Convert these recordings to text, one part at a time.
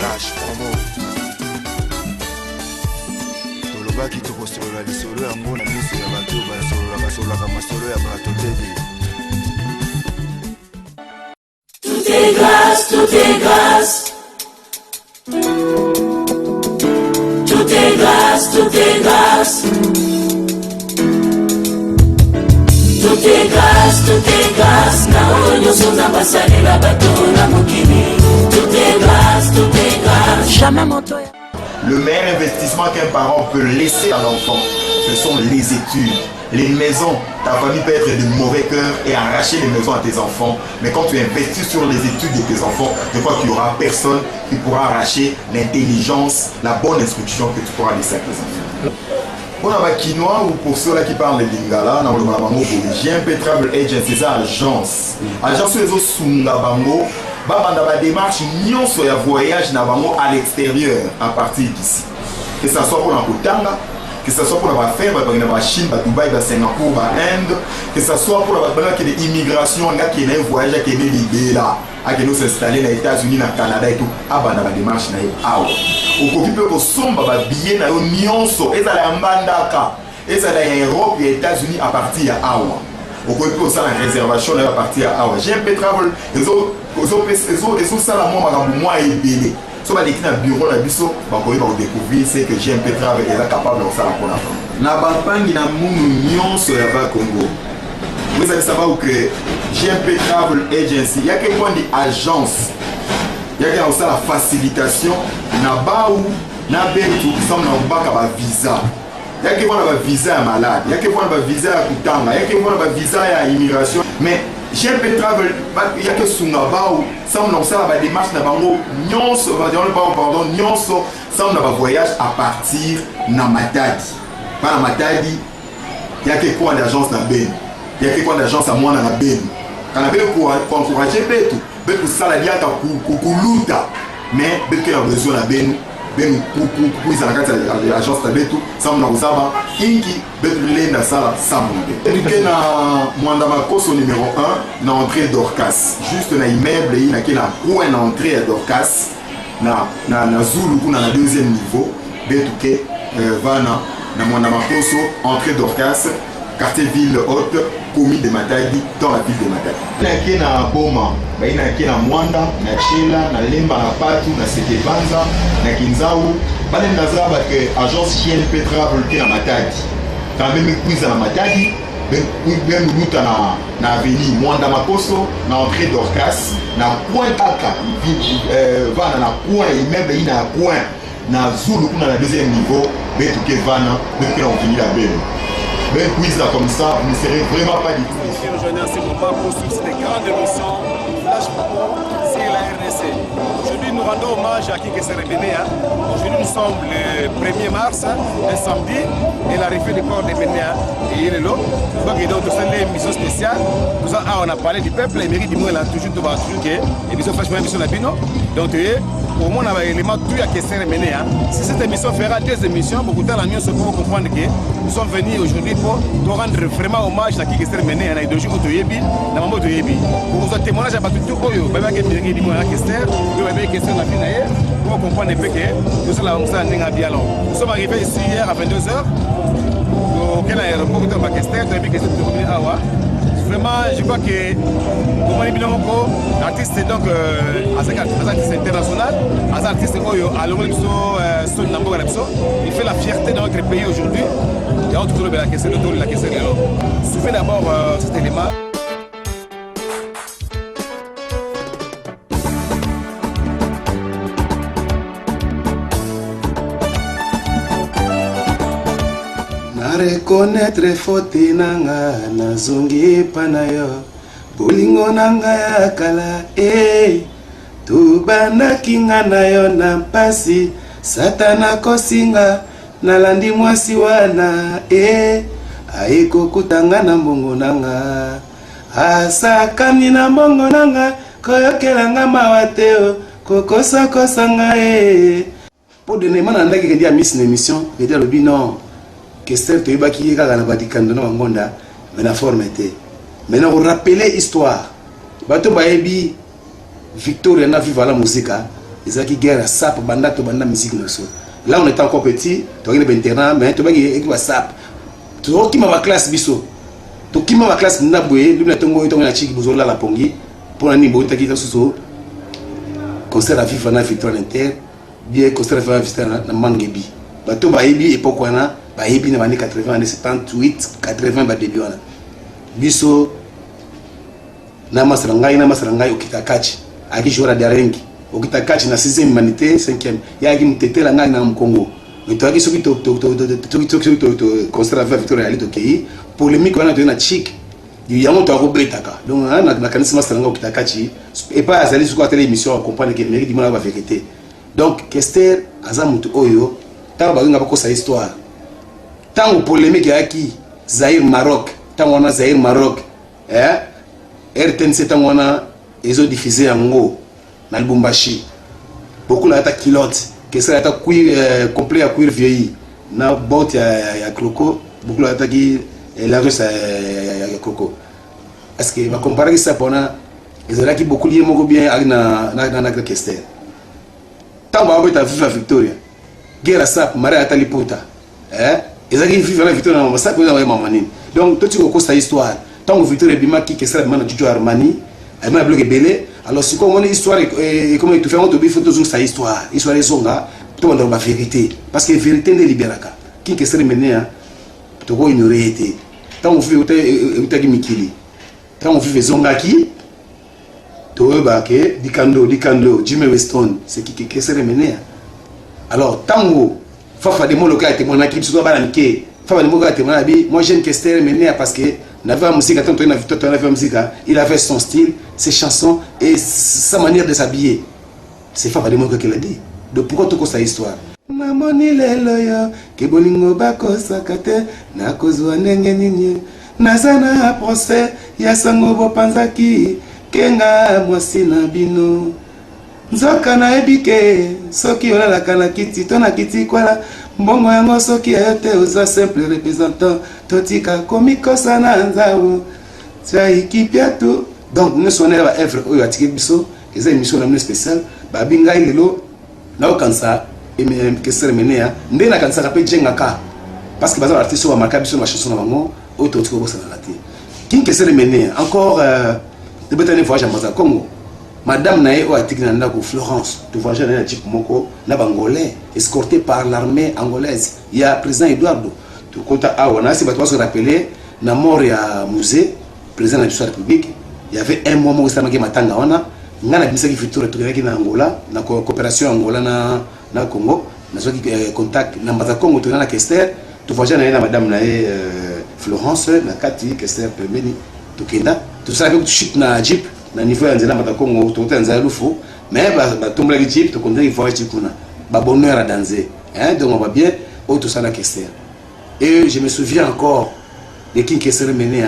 Cash promo tolobaki tokosolola lisolo yango na miso ya bato basololaka masolo ya bato tedi. Tout est grâce, tout est grâce. Tout est grâce, tout est grâce. Tout est grâce, tout est grâce. Na onyo sonza basali la bato na mokili. Tout est grâce, tout est grâce. Jamais montoya. Le meilleur investissement qu'un parent peut laisser à l'enfant, ce sont les études. Les maisons, ta famille peut être de mauvais cœur et arracher les maisons à tes enfants. Mais quand tu investis sur les études de tes enfants, je crois qu'il n'y aura personne qui pourra arracher l'intelligence, la bonne instruction que tu pourras laisser à tes enfants. Pour les Quinois ou pour ceux-là qui parlent de Lingala, j'ai un Petrable Agency, c'est agence. Agence les autres Sungabango, la démarche, nous sommes voyage à l'extérieur à partir d'ici. Que ce soit pour l'Ankotanga, que ce soit pour la faire, la Chine, Dubaï, Singapour, l'Inde, que ce soit pour l'immigration, qui est un voyage qui est libéré là, qui nous s'installer aux États-Unis, au Canada et tout, la démarche au Kofi peut somba billet na nyonso ezala mbandaka ezala ya Europe et États-Unis à partir à Awa. Au Kofi peut ça la réservation à partir à Awa. J'ai un peu travel ezo sala moi ebele. So ba lekina bureau na biso ba ko découvrir c'est que j'ai un peu travel est capable de ça la pona. Na bapangi na munu nyonso ya ba Congo. Vous allez savoir que j'ai un peu travel agency, il y a quelque chose d'agence. Il y a la facilitation na baou na betu comme na baka ba visa. Il y a que voilà ba visa ya malade, il y a que voilà ba visa ya kutanga, il y a que voilà ba visa ya immigration. Mais j'ai un peu travel, il y a que sunga baou, ça on ça ba démarche na bango nyonso, pardon, nyonso, ça on ba voyage à partir na Matadi. Pas na Matadi, il y a que quoi d'agence na Ben. Il y a que quoi d'agence à moi na Ben. Quand on veut encourager betu pour ça la diata kukuluta mais beke na besoin na benu pour ils en agence ta betu ça on a usaba inki betu lenda sala samu betu na mwanda makoso numéro 1 na entrée d'Orcas juste na immeuble il na kina coin na entrée à d'Orcas na Zulu kuna na deuxième niveau betu ke vana na mwanda makoso entrée d'Orcas quartier ville haute, commis de Matadi, dans la ville de Matadi. Il y a Boma, il y a Mwanda, na Chela, na Lemba, na Patu, na Setebanza, na Kinzaou. Il y a agence GNP Travel qui est à Matadi. Quand même, il y a Matadi, il y a na avenue Mwanda Makoso, na entrée d'Orcas, na Point Kaka, va na Point, immeuble, il y a Point, na Zulu, na deuxième niveau, mais tout est vana, depuis qu'on finit la belle. Mais quiz là comme ça, vous ne serez vraiment pas du tout déçus. Aujourd'hui, c'est mon pas pour cette grande émission Flash Promo, c'est la RDC. Aujourd'hui, nous rendons hommage à Kike Serebénéa. Aujourd'hui, nous sommes le 1er mars, un samedi, et l'arrivée du corps de Bénéa et il est là. Donc, c'est une émission spéciale. On a parlé du peuple, et mérite du monde, toujours de battre, émission Flash Promo, émission Labino. Donc, au moins, on a un élément tout à Kike Serebénéa. Si cette émission fera des émissions, beaucoup de temps, la mieux, c'est pour comprendre que nous sommes venus aujourd'hui pour rendre vraiment hommage à qui est mené à Idoji Otoyebi, na Mambo Otoyebi. Pour vous témoignage à tout Oyo, Baba Kemiri Dimo à Kester, Baba Kester la Finaye, pour comprendre un peu que nous sommes là où ça n'est pas bien long. Nous sommes arrivés ici hier à 22h, au Kenya aéroport de Kester, de Kester de Romini Awa. Vraiment, je crois que Komani Bilongo, artiste donc artiste international, artiste Oyo, à l'Omoliso, Nambo Galapso, il fait la fierté de notre pays aujourd'hui. Et on trouve la question de tout, la question de l'eau. Soufflez d'abord cet élément. Reconnaître faute nanga nazongi panayo bolingo nanga ya kala tubandaki nga nayo na mpasi satana kosinga nalandi mwasi wana ayekokutanga na mbongo nanga asakani na mbongo nanga koyokelanga mawa te kokosakosanga po denema na ndaki kedia miss na émission kedia lobi non Kester te baki kaka na badikando na bangonda mais na forme te maintenant on rappeler histoire bato bayebi Victoria na viva la musique ils ont qui guerre à sap banda to banda musique noso. Là on était encore petit, tu as internat mais tu vas qui sap. Tu vois qui ma classe biso. Tu qui ma classe na boye, lui na tongo to na chiki bozola la pongi pour ani bo taki so concert à FIFA na victoire inter, bien concert à FIFA na mangebi. Ba to ba yebi époque wana, ba yebi na 80 années 78, 80 ba début wana. Biso na masarangai okitakachi aki joueur de rengi okitakachi na 6e humanité 5e ya ki mtetela ngai na Mkongo to aki soki to concert avec Victor Ali to kei polémique wana to na chic yango to akobetaka donc na kanisi masarangai okitakachi et pas azali sur télé émission à comprendre que mérite dimona ba vérité donc Kester azamutu oyo ta ba nga bakosa histoire tango polémique yaki Zaïre Maroc tango na Zaïre Maroc RTNC tangwana ils ont diffusé en haut dans Lubumbashi. Beaucoup là ta kilote, que ça ta cuir complet à cuir vieilli. Na botte ya croco, beaucoup là ta qui la rue ça ya croco. Est-ce que va comparer ça pour na ils ont là qui beaucoup lié moko bien avec na Kester. Tant ba ta viva Victoria. Guerre ça Maria Talipota. Ils ont qui vivre la Victoria na ça pour na mamani. Donc toi tu connais cette histoire. Tant que Victor Ebima qui sera maintenant Jojo Armani, elle m'a bloqué belé. Alors si comme on est histoire et comment il te fait on te dit faut toujours sa histoire les zonga tout dans la vérité parce que la vérité ne libéraka qui que serait mené à te go ignorer été tant on fait utaki mikili tant on fait zonga qui to ba ke dikando Jimmy Weston c'est qui que serait mené alors tango fafa de mon local témoin qui soit balanké fafa de mon local témoin bi moi j'aime que serait mené parce que la musique, il avait son style, ses chansons et sa manière de s'habiller. C'est Fafa Demoka qui l'a dit. Donc pourquoi tout sa histoire? Namoni lelo yo kebolingo bakosa kate na kozwa ndenge nini nazana procès ya sango bopanzaki kenga mwasi na bino nzoka na ebike soki olalaka na kiti to na kiti kwala mbongo yango soki ayote oza simple représentant totika komikosa na nzao tia ikipia tu donc nous sommes là œuvre oyo atiki biso eza émission na spéciale babinga lelo na okansa Kester menea ndé na kansa ka pe jengaka parce que bazar artiste wa marka biso na chanson na bango oyo totika ko sana lati king Kester menea encore de betane voyage à Maza Congo madame nae o atiki na ndako Florence to voyage na type moko na bangolais escorté par l'armée angolaise il y a président Eduardo to kota awana si bato se rappeler na mort ya musée président de la République il y avait un mois mo sama ke matanga wana ngana bisaki futur to na Angola na coopération Angola na Congo na soki contact na Maza Congo to na Kester to voyage na madame nae Florence na kati Kester pembeni to kenda to ça avec chute na jeep na niveau ya nzela Maza Congo to nzela lufu mais ba tomba ki jeep to konde voyage kuna ba bonheur à danser donc on va bien au tout ça na Kester. Et je me souviens encore de qui Kester mené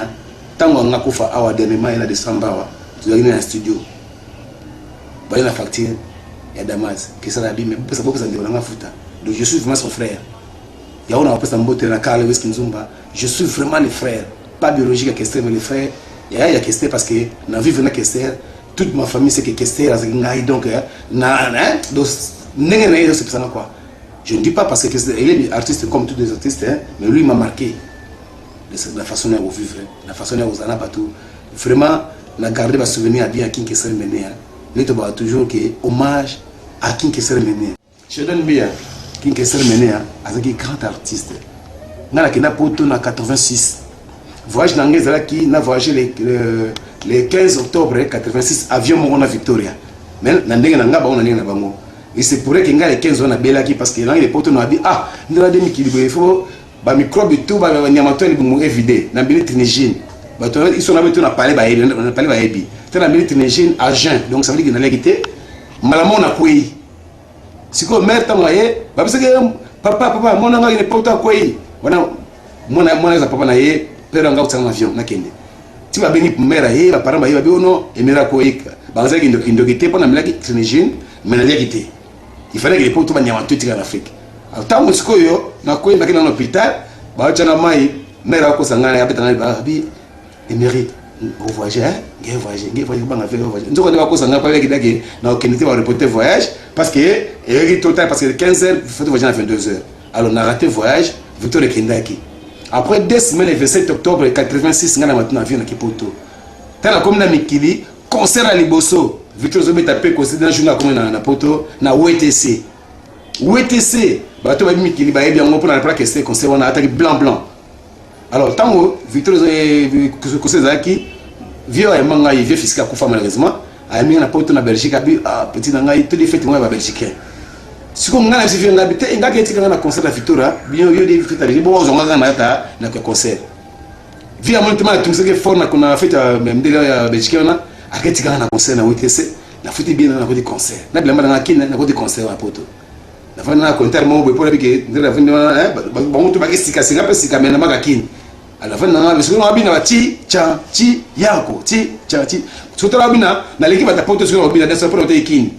tant on a kufa awa dernièrement il a décembre awa tu as eu un studio ba il a facture ya Damas Kester a dit mais pesa beaucoup ça ndela nga futa donc je suis vraiment son frère ya on a pesa mbote na Karl West Nzumba je suis vraiment le frère pas biologique à Kester mais le frère il y a Kester parce que na vivre na Kester toute ma famille c'est que Kester a ngai donc donc n'est c'est ça quoi. Je ne dis pas parce qu'il est artiste comme tous les artistes, mais lui m'a marqué. La façon dont il vivre, la façon dont il a partout. Vraiment, la garder va souvenir à bien à King Kester Menea. Il te va toujours que hommage à King Kester Menea. Je donne bien King Kester Menea à un grand artiste. Dans la Kena Poto en 86. Voyage dans les qui n'a voyagé le 15 octobre 86 avion Morona Victoria. Mais dans les Bango. Et c'est pour qu'il y ait les 15 ans à Belaki parce que là il est potes nous a dit ah nous avons dit qu'il faut bah microbe et tout bah nyamato il est vidé na billet trinégine bah ils sont habitués à parler bah on a parlé bah ebi c'est la billet trinégine à jeun donc ça veut dire qu'il n'a quitté malamon na quoi si quoi mère ta moyen bah parce que papa mon anga il est pas quoi voilà mon papa na ye père anga utanga avion na kende tu vas béni mère ye bah parents bah ye bah non et mère quoi bah ça qu'il ne quitté pas na billet trinégine mais n'a quitté. Il fallait que les potes soient en Afrique. Alors, tant que yo na quoi dans l'hôpital, bah tu as mai, mais là quoi ça n'a pas été émérite. voyager, hein, voyager, nous on va cause on a pas avec que na aucunité va reporter voyage parce que total parce que 15h il faut voyager à 22h. Alors on a raté voyage, Victor Kendaki. Après 2 semaines le 27 octobre 86 ngana maintenant avion na Kipoto. Tala comme na Mikili, concert à Liboso. Victor Zobe tapé concert dans journée comme na Poto na WTC. WTC, bato ba Mikili ba bien pour na plaque c'est concert on a attaqué blanc. Alors tant que Victor concert zaki vieux et manga vieux fiscal kufa malheureusement a mis na Poto na Belgique abi petit na ngai tous les fêtes moi ba belgicain. Si on a si on habite et ngaki tika na concert la Victoria bien yo de fête ali bon on nga na ta na concert. Via mon tema tumseke fort na kuna fête même de la Belgique on a aketika na concert na WTC na fête bien na côté concert. Na bilamba na kina na côté concert à Poto. La fin na concert mo pour la bike de la fin bon to ba kesika singa pe sika mena makakini. À la fin na biso na bina bati cha chi yako ti cha chi. Sotola bina na l'équipe à Poto sur bina de pour te kini.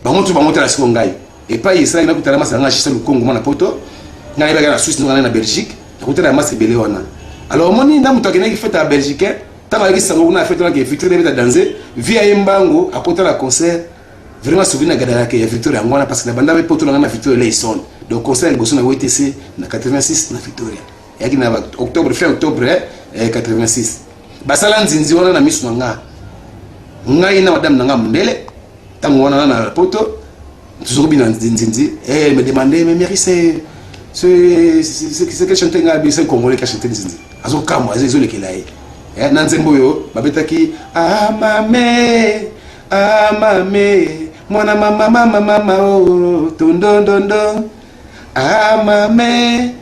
Ba monte la sikongai. Et pas Israël na kutala masa ngashi le Congo na Poto. Na iba na Suisse na Belgique. Na kutala masa belé wana. Alors moni na muto akena ki fête à Belgique. Tama ki sango na fête na ki Victor de danser via Mbango à côté la concert. Vraiment souvenir gadala ke ya Victoria ngwana parce que na banda be Poto na Victoria Leison. Donc concert liboso na WTC na 86 na Victoria. Yaki na octobre fin octobre 86. Basala nzinzi wana na misu nga. Ngai na madame na nga mundele. Tango wana na Poto. Toujours bien Nzinzi. Elle me demandait, mais Mary, c'est que chanter un Congolais qui a chanté Nzinzi. Azo Kamo, Azo le Kelaï. Nanzemboyo, Babetaki, mamé, mwana mama, oh, tondon, mamé,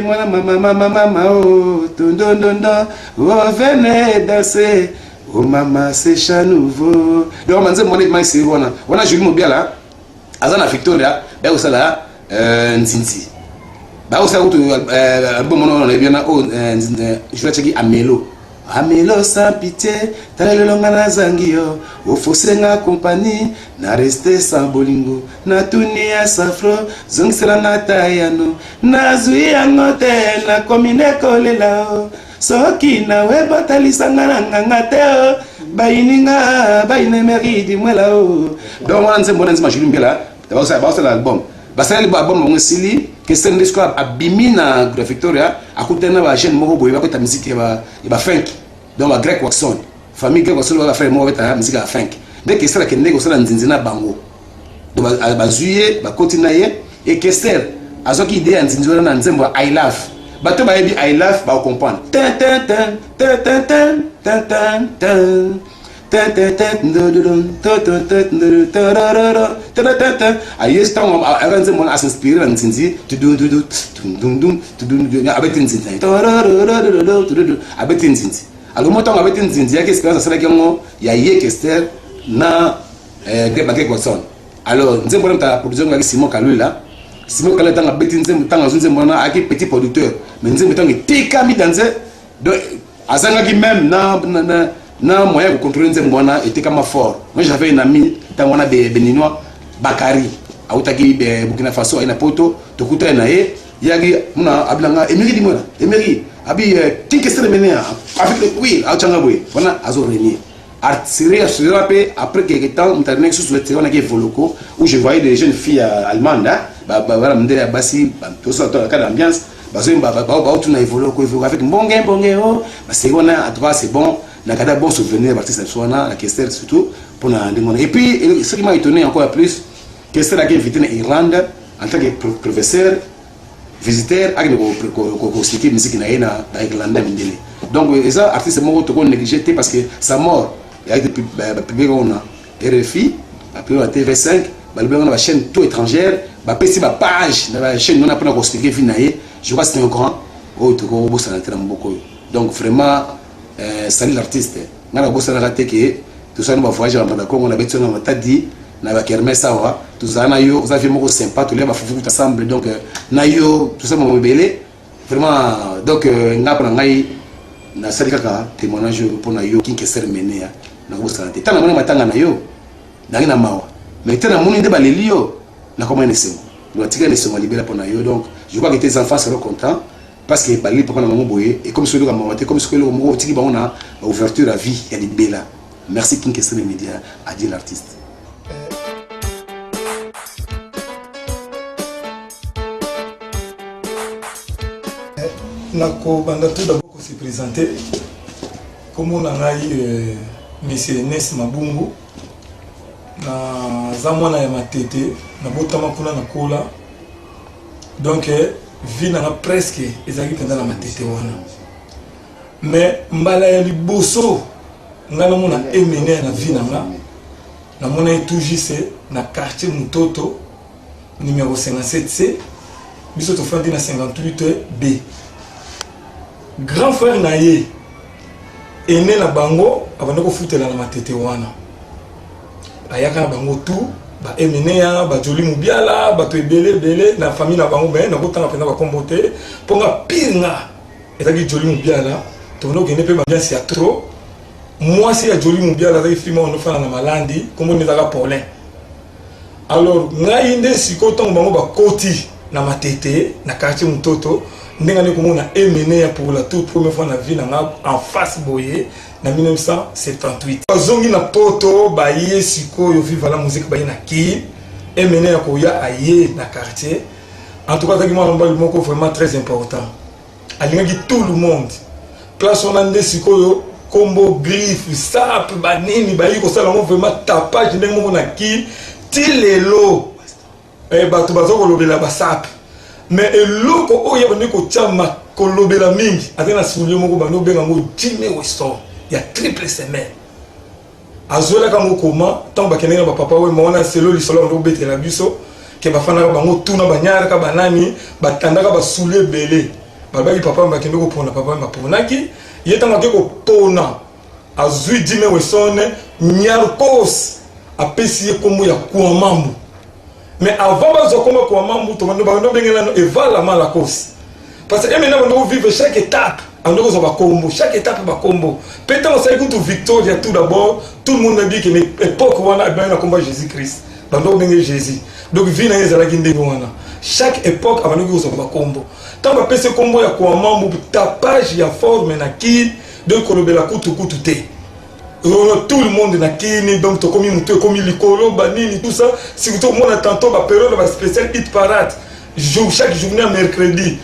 mwana mama, oh, tondon, oh, venez danser. Oh maman, c'est chat nouveau. Donc, on m'a dit, c'est bon. On a joué mobile là. Azana Victoria, ben où ça là, Nzinzi. Ben où ça où bon mon on est bien là. Oh, je vais checker Amelo. Amelo sans pitié, t'as le long na zangio. Au fossé na compagnie, na resté sans bolingo. Na tunia safro, zong sera na tayano. Na zui angote, na komine kole lao. Soki na weba talisanga na nganga teo baininga baine meridi mwela o donc on nzembo nzima juli mbela ba l'album basali album mo sili que c'est une histoire abimina de Victoria akutena ba jeune moko boye ba ko ta musique ba funk donc ba Greg Watson famille Greg Watson ba faire mo ba musique à funk dès que ça que ndeko ça nzinzina bango donc ba zuye ba continuer et Kester azoki idée nzinzona na nzembo I love bato ba yebi I love ba comprendre aye stang avanze mon s'inspirer en Nzinzi avec Nzinzi avec Nzinzi alors moi tant avec Nzinzi ya qu'est-ce ça là que ya ye Kester na Greg Watson alors nzembo ta production avec Simon Kalula Simon Kalula tanga beti nzembo na aki petit producteur mais nzembo tanga tika mi danse donc azanga qui même na moyen de contrôler nzembo na était comme fort. Moi j'avais un ami tant on a béninois Bakari autaki Burkina Faso ina poto to kuta na ye yagi muna ablanga Emery di mona Emery abi Kester menea avec le oui achanga boy wana azo renier art série après quelques temps internet sur le terrain qui Voloko où je voyais des jeunes filles allemandes voilà mndele basi tout ça dans la ambiance bazo tout na Voloko avec bonge oh c'est bon en tout cas c'est bon na kada bon souvenir artiste soana la Kester surtout pour na demander et puis ce qui m'a étonné encore plus Kester a été invité en Irlande en tant que professeur visiteur avec ko expliquer musique na ina Irlande mindele donc ça artiste mo to ko négligé parce que sa mort il a été publié on a RFI après la TV5 on a la chaîne tout étrangère ba petit ba page na la chaîne on a pas ko expliquer finaye je crois c'est un grand oh to ko bossa na tram beaucoup donc vraiment salut l'artiste ngana bossa na raté que tout ça nous va voyager en Congo on a besoin on t'a dit na ba kermesse sawa tout ça na yo vous avez moko sympa tout les ba fufu ensemble donc na yo tout ça mo belé vraiment donc ngapana ngai na sali kaka témoignage pour na yo Kester menea na bossa na tanga mona matanga na yo na ngina mawa mais tena moni de baleli yo na comment essayer nous tika ne se libérer pour na yo donc je crois que tes enfants seront contents parce que balé papa na maman boye et comme ce que le maman comme ce que le maman tiki ba on a ouverture à vie il y a des bella. Merci King Kestre Media a dit l'artiste. Nako banda tout d'abord se présenter comme on a eu monsieur Nes Mabungu na zamwana ya matete na botama kuna na kola donc vie na presque ezaki pendant la matete wana mais mbala ya liboso ngana mona emene na vie na mona toujours na quartier Mutoto numéro 57C biso to fandi na 58B grand frère na ye ene na bango avant ko futela na matete wana ayaka na bango tout ba emenea ba joli mubiala ba to ebele na famille na bango ben na kotanga pena ba kombote ponga pinga etaki joli mubiala to no gene pe ba bien si a trop moi si ya joli mubiala za ifima on fana na malandi comme on ezaka Paulin alors ngai nde siko tongo bango ba koti na matete na quartier Mutoto ndenge ne komona emenea pour la toute première fois na vie na en face boye na 1978 bazongi na poto ba ye siko yo viva la musique ba ye na ki emenea ko ya aye na quartier en tout cas taki mo mbali moko vraiment très important alingaki tout le monde place on ande siko yo combo griffe sap ba nini ba yi ko sala mo vraiment tapage ndenge mo na ki tilelo ba to bazoko lobela ba sap mais eloko oyo bande ko chama kolobela mingi atena soulier moko bando benga ngo Jimmy Weston ya triple semaine azola ka mokoma tant bakene ba papa we mona selo li solo ndo betela biso ke bafana ka bango tuna banyara ka banani batandaka ba soulier belé babaki papa bakende ko pona papa maponaki yetanga ke ko pona azui Jimmy Weston nyarkos apesi kombo ya kuamambu. Mais avant de commencer à mamou, tu vas nous benir et va la mal la cause. Parce que maintenant on doit vivre chaque étape. On doit avoir combo, chaque étape va combo. Peut-être on sait que tout victoire tout d'abord, tout le monde a dit que l'époque où on a bien combat Jésus-Christ. On doit benir Jésus. Donc vie na ezala kinde wana. Chaque époque avant nous avoir combo. Tant on peut ce combo ya kwa mamou tapage ya forme na ki de kolobela kutu te. Tout le monde na kini donc to komi muto komi likolo banini tout ça surtout moi tantôt ba période ba spécial hit parade chaque journée mercredi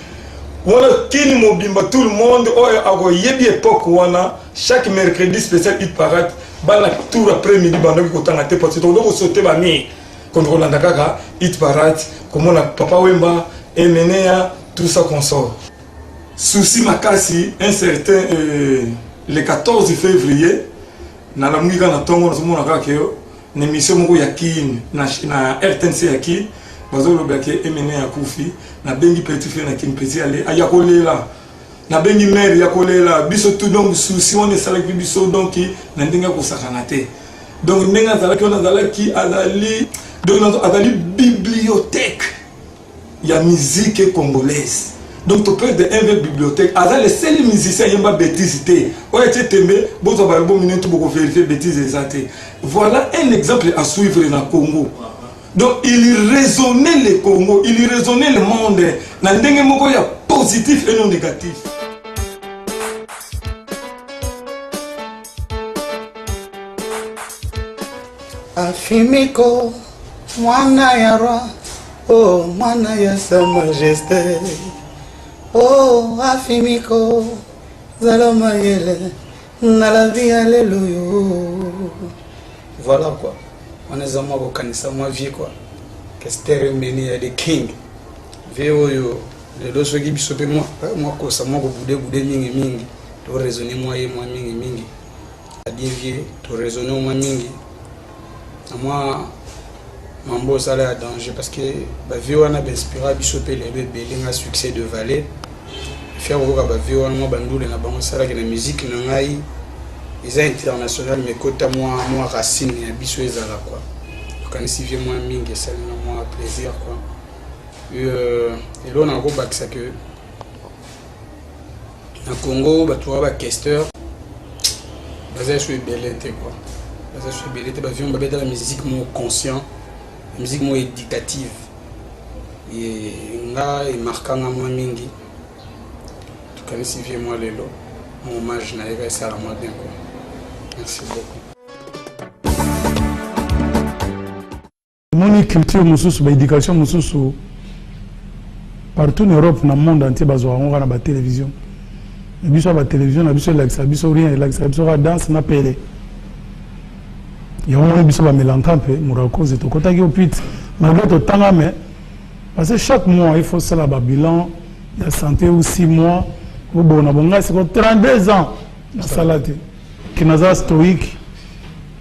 wana kini mobimba tout le monde oyo ago yebi époque wana chaque mercredi spécial hit parade bana tour après midi bando ko tanga te parce que to ko sauter ba mi quand on a kaka hit parade comme on a papa wemba emenea tout ça qu'on sort souci makasi un certain le 14 février na la musique na tongo na somona kaka yo na émission moko ya kin na RTNC ya kin bazolo bake emene ya kufi na bengi petit frère na kin petit aller aya kolela na bengi mère ya kolela biso tout donc souci on est salaki biso donc na ndinga ko sakana te donc ndinga zalaki on zalaki azali donc azali bibliothèque ya musique congolaise. Donc tu peux de une bibliothèque. Azal les seuls musiciens qui ont bêtise. Ouais, tu t'aimes, bon ça va bon minute pour vérifier bêtises exactes. Voilà un exemple à suivre dans le Congo. Donc il raisonnait le Congo, il raisonnait le monde. Dans le monde il y a positif et non négatif. Afimiko, mwana ya roi, oh mwana ya sa majesté. Oh, Afimiko, Zaloma Yele, Nalavi Alléluia. Voilà quoi. On est à moi au Kanissa, moi vie quoi. Qu'est-ce que c'est mené des kings. Véo yo, les deux ceux qui bisopent moi, moi quoi ça moi au boudé mingi. Tu raisonner moi et moi mingi. À dévier, tu raisonner moi mingi. Moi. Mambo ça là danger parce que bah Véo on a inspiré bisopé les bébés un succès de Valais. Faire au bah Véo on a bandouler na bango ça là que la musique na ngai ils international mais côté moi racine ya biso ezala quoi. Quand si vieux moi mingi ça na moi plaisir quoi. Et là on a gros bac ça que na Congo bah tu vois bah questeur basé sur belleté quoi. Basé sur belleté bah Véo on va la musique moins conscient. La musique moins éducative et là il marquant à moi mingi nakanisi vie moi lelo mon hommage na yeka esala moi bien quoi. Merci beaucoup. Mon culture mususu, éducation mususu partout en Europe, dans le monde entier, on a la télévision. Il y a la télévision, il y a rien, il y a la danse, il y a pélé. Il y a un mélange, Mourako, c'est au côté de Pit. Malgré tout, parce que chaque mois, il faut faire un bilan, il y a santé ou 6 mois. C'est 32 ans, la salade. Qui n'a pas stoïque,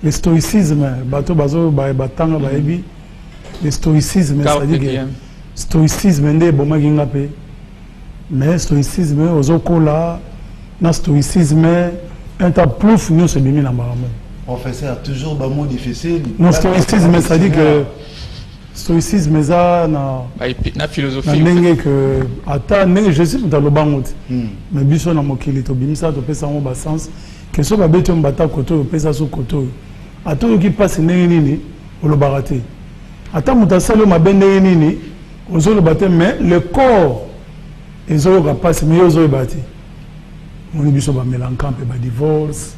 le stoïcisme, bateau, bazo, batanga, baebi. Le stoïcisme, c'est-à-dire que stoïcisme est bon, mais stoïcisme, ozokola, na stoïcisme, un tas plus nous se démine en bas. Professeur, toujours un mot difficile. Non, stoïcisme, c'est-à-dire que stoïcisme, ça, na philosophie. Na que, attends, je suis dans le banc, mais biso na mokili to bimisa to pesa mo ba sens, que so ba beto mbata koto pesa so koto. Attends qui passe nini au lo baraté. Attends, mutasalo mabende nini, ozo le bâti, mais le corps, ils ont pas passé, mais ils ont bâti. On est biso ba mélancamp, ba divorce,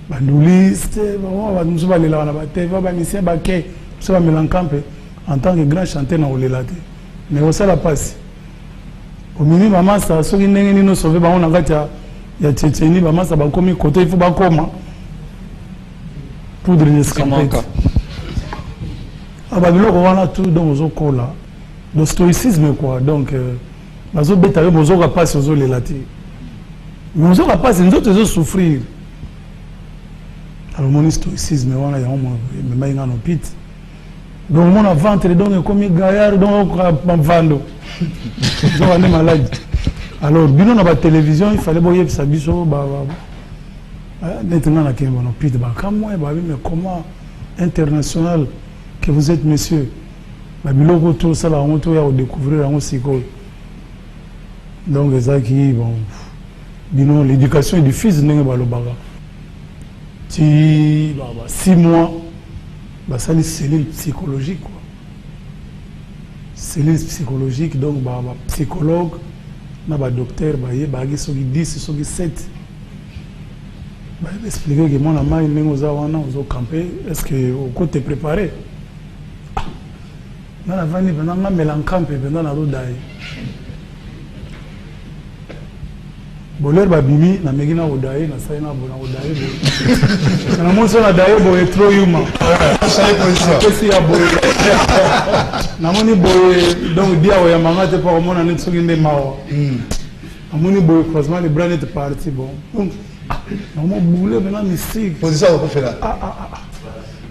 ba nouliste, ba nous va les la bâti, ba mission ba ke, so ba mélancamp en tant que grand chanteur na olelate. Mais on ça la passe. Au milieu maman ça, so ki ndenge nino sauver ba on a gatia ya Tchétchénie, maman ça ba komi côté il faut ba koma. Poudre d'escampette. Ah bah le roi tout dans aux cola le stoïcisme quoi donc bazo beta bozo ka passe aux les lati mais bozo ka passe nous autres souffrir alors mon stoïcisme wana ya moi mais mainga no pit donc mon ventre donc comme gaillard donc vando donc on est malade alors bino na ba télévision il fallait boyer sa biso ba maintenant na kembo no pit ba comme moi ba mais comment international que vous êtes monsieur, donc ça qui bon, l'éducation est du fils de Balobaga. 6 mois, ça c'est cellule psychologique quoi. Cellule psychologique donc psychologue, docteur, il y 10, 7. Expliquer que mon ami est campé, est-ce que au côté préparé? Dans la vanne, pendant la mélancampe, pendant la route d'ailleurs. Boleur babimi, na megina odaye, na saina bona odaye. Na monso na daye boye trop humain. Qu'est-ce ya boye? Na moni boye donc dia oya manga te pa mona net soki nde mawa. Na moni boye croisement les bras net parti bon. Na mo boule maintenant mystique. Position au faire.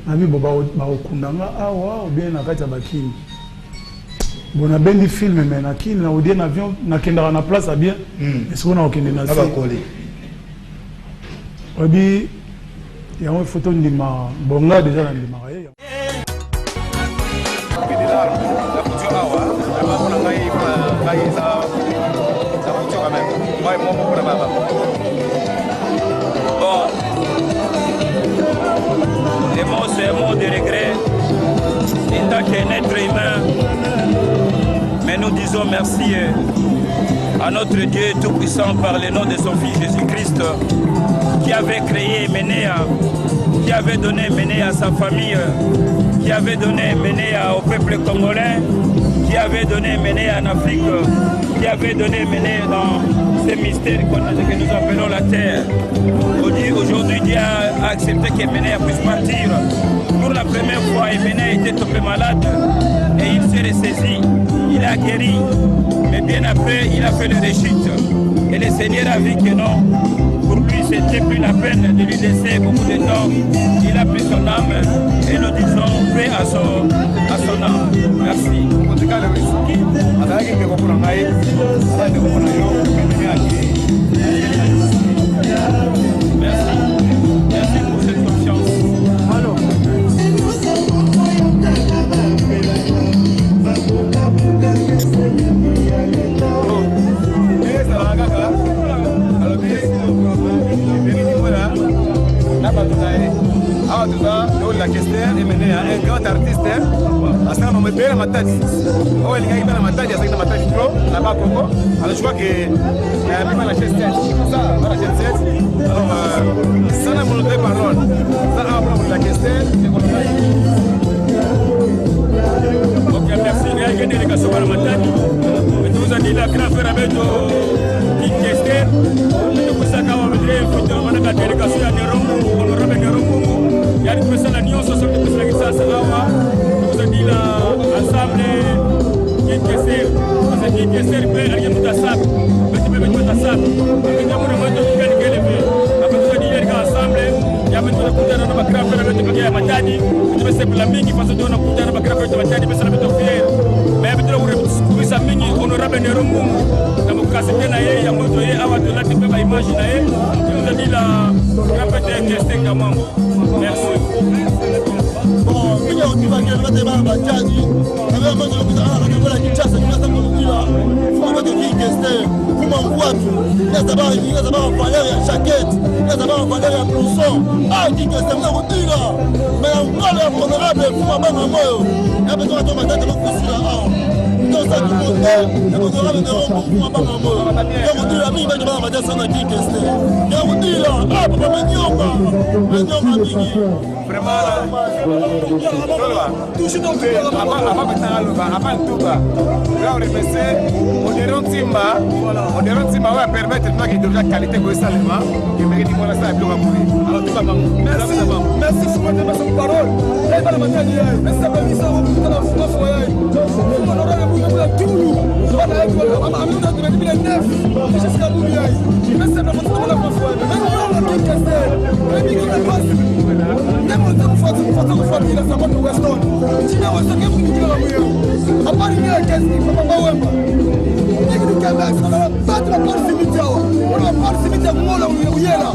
Nabi boba ba okundanga awa bien na kati ya bakini. Bona bendi film mais na kini na odie na avion na kenda na place à bien. Est-ce qu'on a okende na ça? Obi ya une photo ndima bonga déjà na ndima ye. Les mots, c'est un mot de regret. En tant qu'un être humain, mais nous disons merci à notre Dieu Tout-Puissant par le nom de son Fils Jésus-Christ qui avait créé Ménéa, qui avait donné Ménéa à sa famille, qui avait donné Ménéa au peuple congolais, qui avait donné Ménéa en Afrique, qui avait donné Ménéa dans ces mystères que nous appelons la terre. Aujourd'hui, Dieu a accepté que Ménéa puisse partir. Pour la première fois, Ménéa était tombé malade et il s'est ressaisi. Il a guéri, mais bien après, il a fait le rechute. Et le Seigneur a vu que non, pour lui, c'était plus la peine de lui laisser beaucoup de temps. Il a pris son âme et nous disons paix à son âme. Merci. Merci pour cette confiance. Alors. La question est menée à un grand artiste. asala mamebele na matadi oyo elingaki mpe na matadi azalaki na matadi pro na bakoko alors je crois que mema na chaise 7 ça va la chaise 7 alors sana monote parole ça a pour la question ok merci il y a une délégation par la matadi mais nous a dit la grave faire avec qui question nous ça quand on veut futur on a la délégation ya Nerongo honorable Nerongo il y a une personne à Nyon sur cette personne qui ça là nous a dit la ensemble qui question parce que qui question peut rien nous tasab mais tu peux mettre tasab mais tu peux mettre quelqu'un qui est levé après nous a dit les gars ensemble ya mtu anakuja na magrafu na vitu vya matadi tumesema mingi kwa sababu tunakuja na magrafu ya matadi pesa na vitu vya mais vitu kuisa mingi honorable Nerongo na mukasi tena yeye ambaye yeye awa de la tipe ba image na yeye nous a dit la grafu de question kama mambo merci bon mingi ukivakia lote ba matadi na wewe mmoja unataka kwa kichasa kinaweza kurudia kwa kitu question kuma ngwatu inaweza ba valeur ya jacket inaweza ba valeur ya blouson qui question na kutira mais ngalo ya honorable kuma banga moyo ya beto watu matata kusira donc ça tout monde ya honorable de kuma banga moyo ya kutira mimi bado ba matata sana qui question ya kutira papa menyonga mingi vraiment touche donc avant tout là on remercie Modéron Timba va permettre de qu'il déjà qualité que ça lema que mérite qu'on a ça et puis on va mourir alors tout va merci pour votre parole et dans la matière mais ça va mis ça on peut la foyer on aura le bout de tout on va être on a mis dans le 9 jusqu'à mourir mais ça va pas la foyer mais on a qui casser mais qui passe même on doit faire il a ça pour Weston tu vois ça que vous dites là à part il y a qu'est-ce qu'il faut pas wemba on va battre la proximité on va proximité mola uyela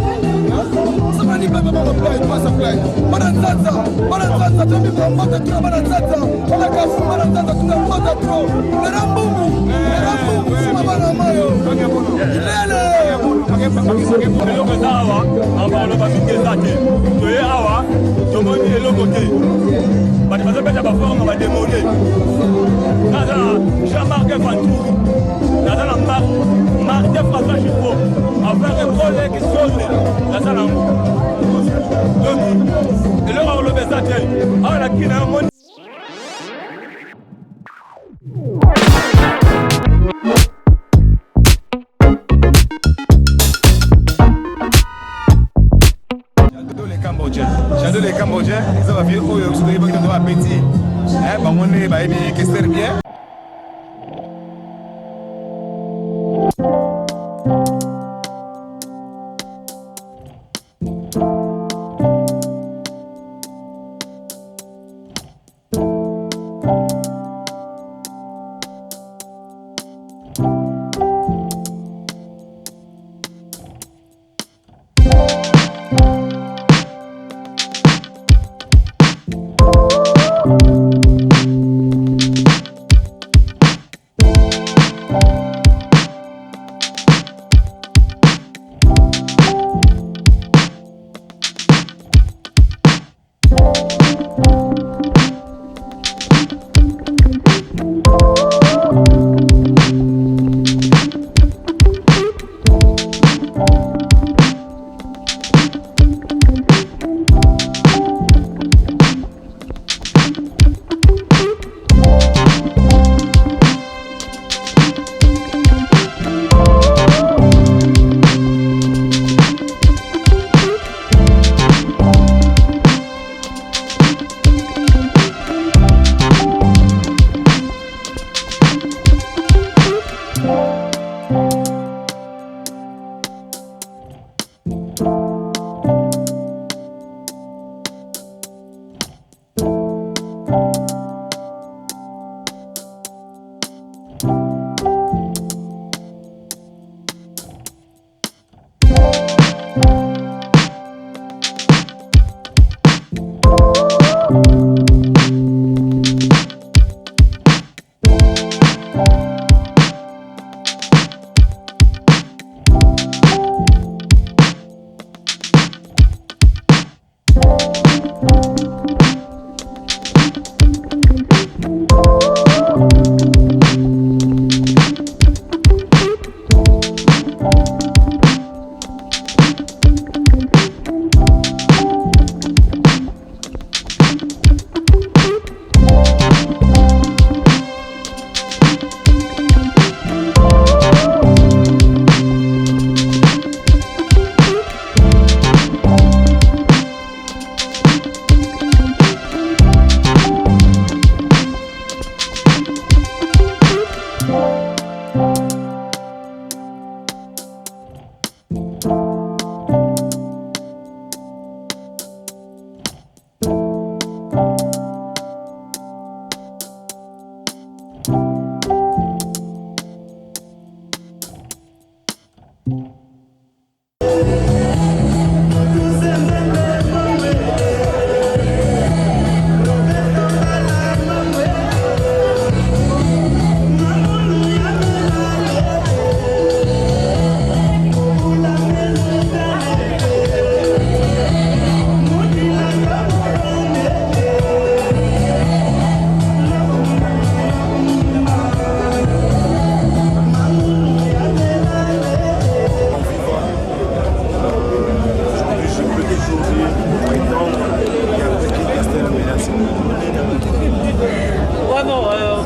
sama ni baba mama play pass play banatata tumbi mama tuna banatata ona kafu banatata tuna mata pro nerambumu sima bana mayo ilele eloko eza awa abaloba mingi eza te toye awa tomoni eloko te bato bazobeta baforme bademole naza Jean-Marc Fantour naza na marque François Chico avec collègue Sole naza na donc eloko abaloba eza te awa nakina moni J'adore les Cambodgiens, ils ont vu où ils sont appétit. On est bien.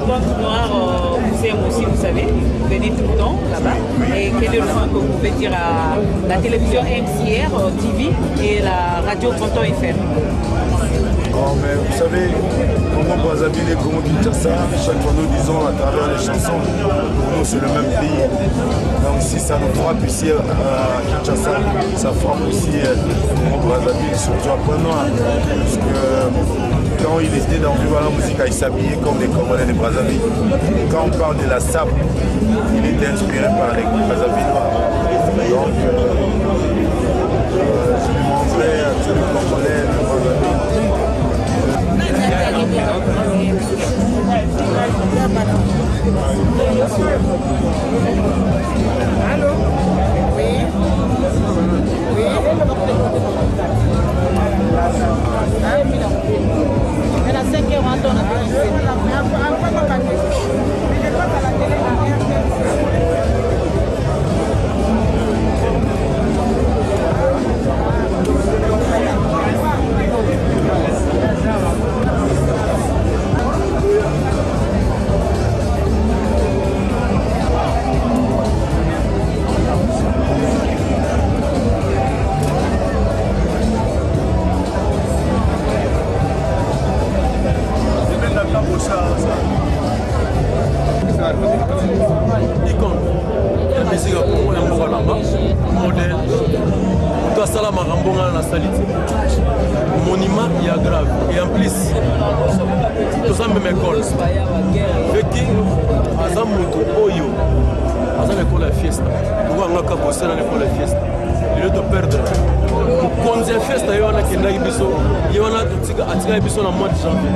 Compte Noir vous aime aussi, vous savez, vous venez tout le temps là-bas. Et quel est le nom que vous pouvez dire à la télévision MCR TV et la radio Canton FM? Oh, mais vous savez, Congo Brazzaville et Congo Kinshasa, chaque fois nous disons à travers les chansons, pour nous c'est le même pays. Donc si ça nous frappe ici à Kinshasa, ça frappe aussi Congo Brazzaville, surtout après Noir. Parce que quand il était dans Viva la Musique, il s'habillait comme des Congolais de Brazzaville. Quand on parle de la SAP, il était inspiré par les Brazzavillois. Donc je lui montrais à tous les Congolais de Brazzaville. Allô? Oui. Oui. Elle a 5 heures en temps. Monument il y a grave et en plus tout ça même école Viking azamuto oyo azana école la fiesta donc on a qu'à bosser dans l'école la fiesta il est de perdre konzi fiesta yo na kenda biso yo na atika biso na mois de janvier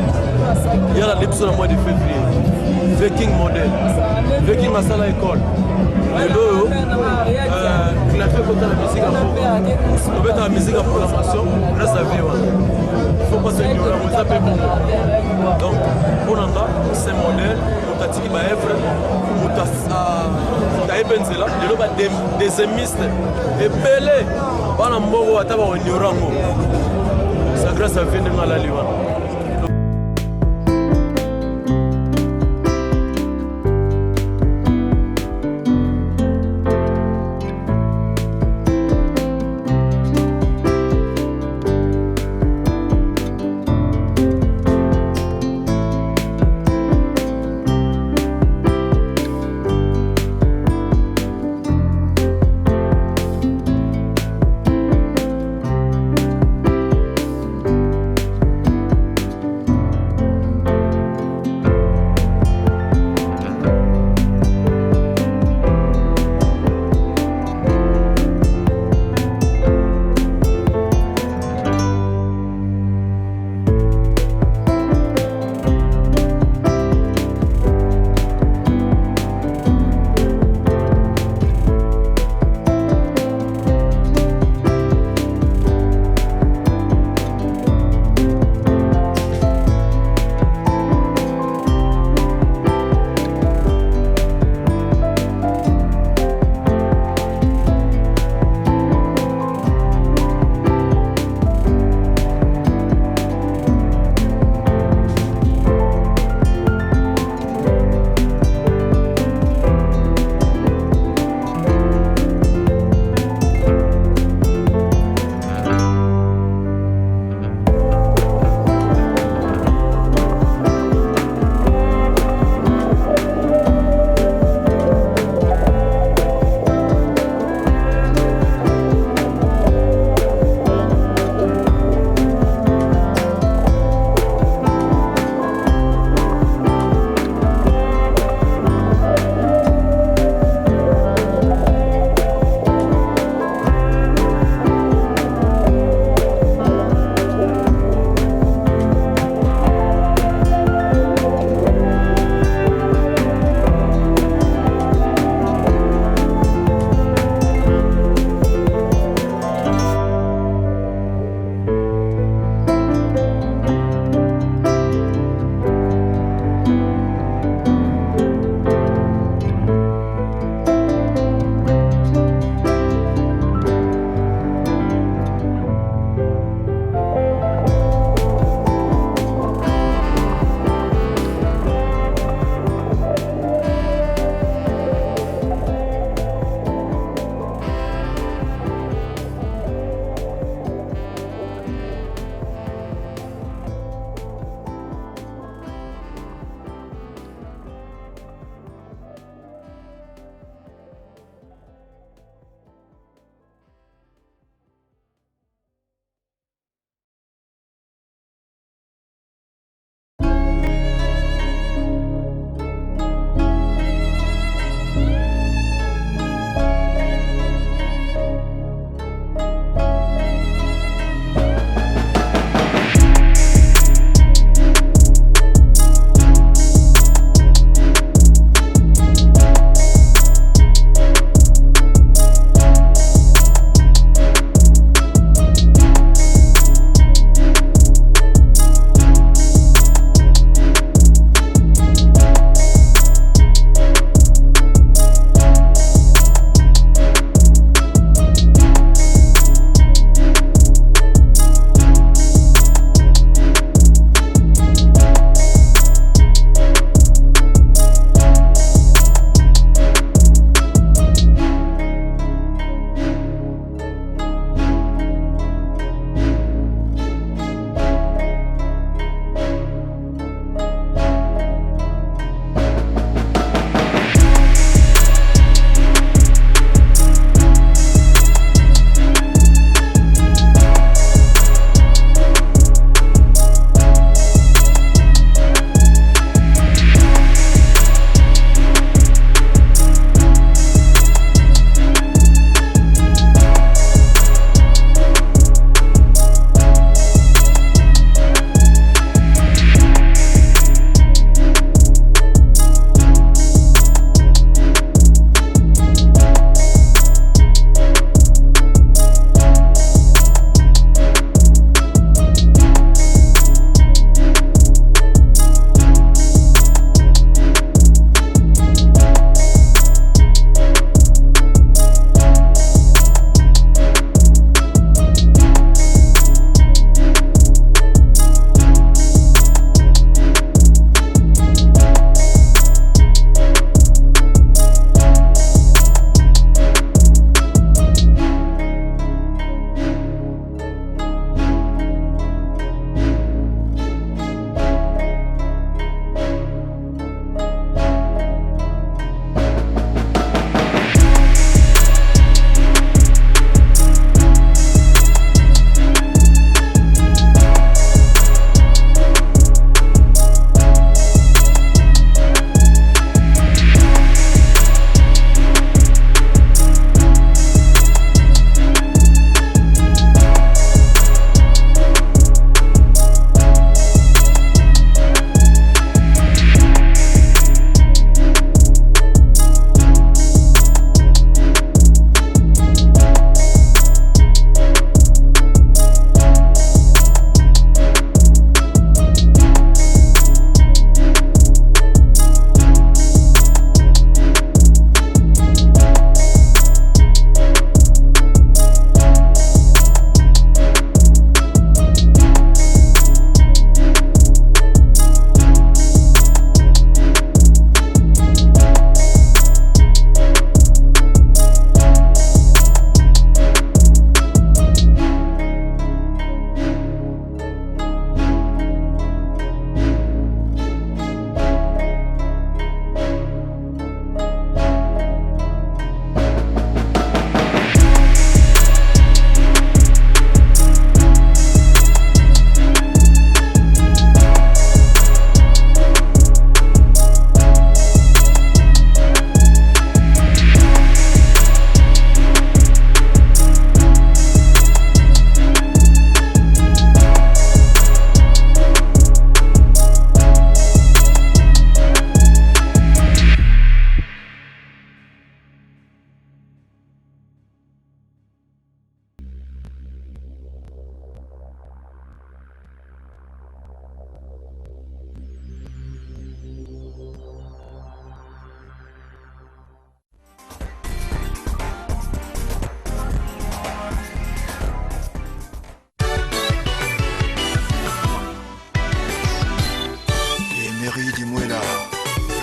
il y a la biso na mois de février Viking modèle Viking asala école lelo il a fait côté la musique à fond on va la musique à programmation grâce à Viva il faut pas se ignorer on s'appelle donc pour nanga c'est modèle on t'a dit ba œuvre on t'a ebenzela lelo ba des émistes et belé bana mbogo ataba onyorango c'est grâce à Viva la liwa.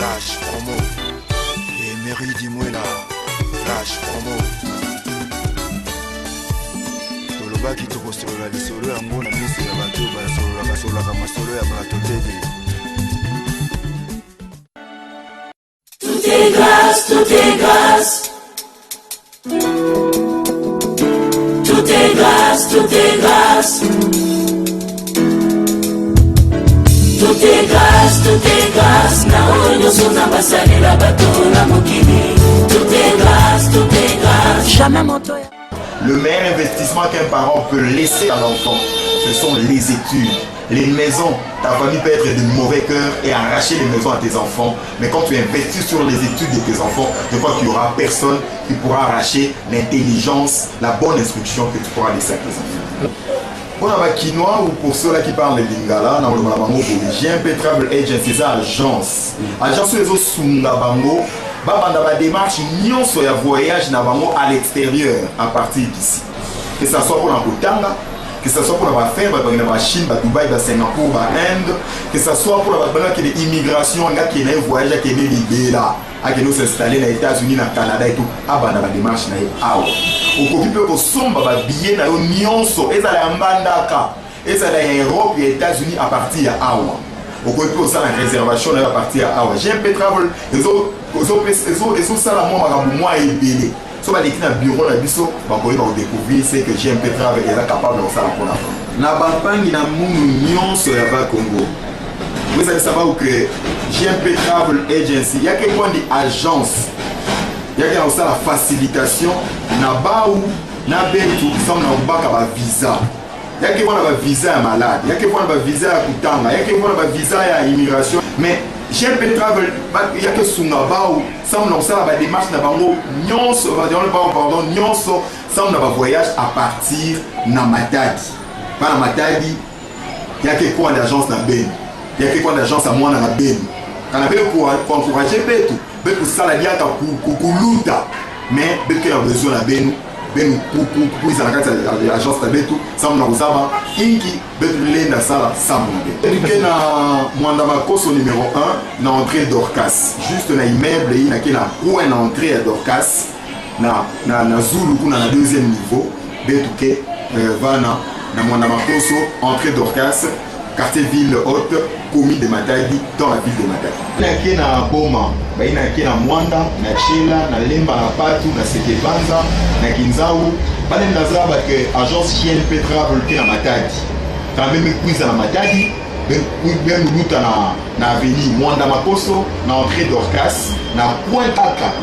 Flash promo. Et Mary Dimwela. Flash promo. Tolobaki tokosolola lisolo yango na miso ya bato basololaka masolo ya bato tete. Tout est grâce, tout est grâce. Tout est grâce, tout est grâce. Tout est grâce, tout est grâce. Na onyo sona basali la bato na mokili. Tout est grâce, tout est grâce. Jamais montoya. Le meilleur investissement qu'un parent peut laisser à l'enfant, ce sont les études. Les maisons, ta famille peut être de mauvais cœur et arracher les maisons à tes enfants. Mais quand tu investis sur les études de tes enfants, je crois qu'il n'y aura personne qui pourra arracher l'intelligence, la bonne instruction que tu pourras laisser à tes enfants. Pour les Quinois ou pour ceux-là qui parlent de Lingala, GMP Travel Agency, c'est agence. Agence les autres Sungabango, la démarche, nyonso ya voyage à l'extérieur à partir d'ici. Que ça soit pour la Kotanga, que ce soit pour la faire, la Chine, la Dubaï, la Singapour, l'Inde, que ce soit pour la immigration, qui est un voyage qui est libéré là, qui nous s'installer dans les États-Unis, dans le Canada et tout, la démarche na au copie peut sombre billet na nyonso, et ça la Mbandaka, et ça la Europe et les États-Unis à partir à Awa. Au copie peut ça la réservation à partir à Awa. GMP Travel, les autres ça la moi et belé. Si on a écrit dans le bureau, on va découvrir ce que GMP Travel est capable de faire pour la femme. Na Bampangi na Mounu Nyonso ya Congo. Vous allez savoir que GMP Travel Agency, il y a quelque chose d'agence. Il y a quelque chose la facilitation. Na Baou, na Bentou, qui sont na visa. Il y a quelque chose de visa à malade. Il y a quelque chose de visa à Koutanga. Il y a quelque chose de visa à immigration. Mais GMP Travel, il y a que Sungabao, ça on a la démarche na bango nyonso, pardon, nyonso, ça on a voyage à partir na Matadi. Pas na Matadi, il y a quelque quoi d'agence na Ben. Il y a quelque quoi d'agence à moi na Ben. Quand on a pour encourager Betu, Betu saladia ta kukuluta, mais Betu a besoin na Ben. Ben pour l'agence na Betu, ça on a usaba inki Betu lenda sala sambe. Et na Mwanda Makoso numéro 1 na entrée d'Orcas. Juste na immeuble il na kena coin na entrée à d'Orcas na Zulu kuna na deuxième niveau. Betu ke va na Mwanda Makoso entrée d'Orcas. Quartier ville haute, commis de Matadi, dans la ville de Matadi. Il y a Boma, il y a Mwanda, na Chela, na Lemba, na Patu, na Sekebanza, na Kinzaou. Il y a agence GMP Travel qui est na Matadi. Quand même quiz na Matadi, bien nous na avenue Mwanda Makoso, na entrée d'Orcas, na point Kaka,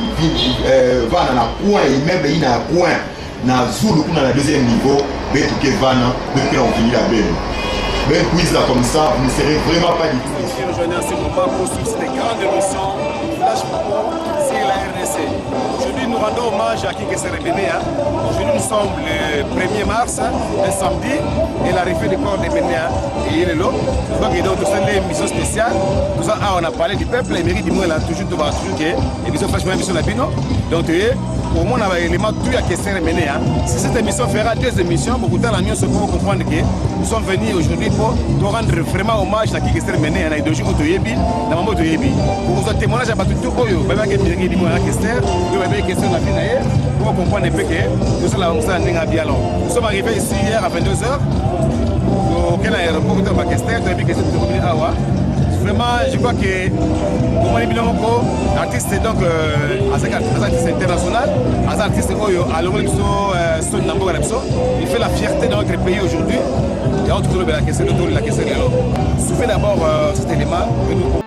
va na point immeuble il na point na Zulu kuna na deuxième niveau, betu ke vana, betu on finit la belle. Mais quiz là comme ça, vous ne serez vraiment pas du tout déçus. Aujourd'hui, à ce moment pour suivre cette grande émission Flash Promo sur la RDC. Aujourd'hui, nous rendons hommage à King Serebénéa. Aujourd'hui, nous sommes le 1er mars, un samedi, et l'arrivée du corps de Bénéa et Yelelo. Donc, c'est une émission spéciale. On a parlé du peuple, et Mairie Dimoué, toujours émission Flash Promo, émission Labino. Donc, pour moi, on a un élément tout à Serebénéa. Si cette émission fera 2 émissions, beaucoup de temps, pour comprendre que nous sommes venus aujourd'hui pour rendre vraiment hommage à qui est mené à Idoji Otoyebi, à Maman Otoyebi. Pour vous témoignage à tout Oyo, Baba Kemiri Dimo à Kester, nous avons question la fin pour comprendre un peu que nous sommes là, nous sommes arrivés ici hier à 22h au aéroport de Kester, nous avons question de Awa. Vraiment, je crois que pour moi, l'artiste est donc un artiste international, un artiste Oyo, il fait la fierté de notre pays aujourd'hui. Et on trouve la question de la question de l'eau. Soufflez d'abord cet élément que nous.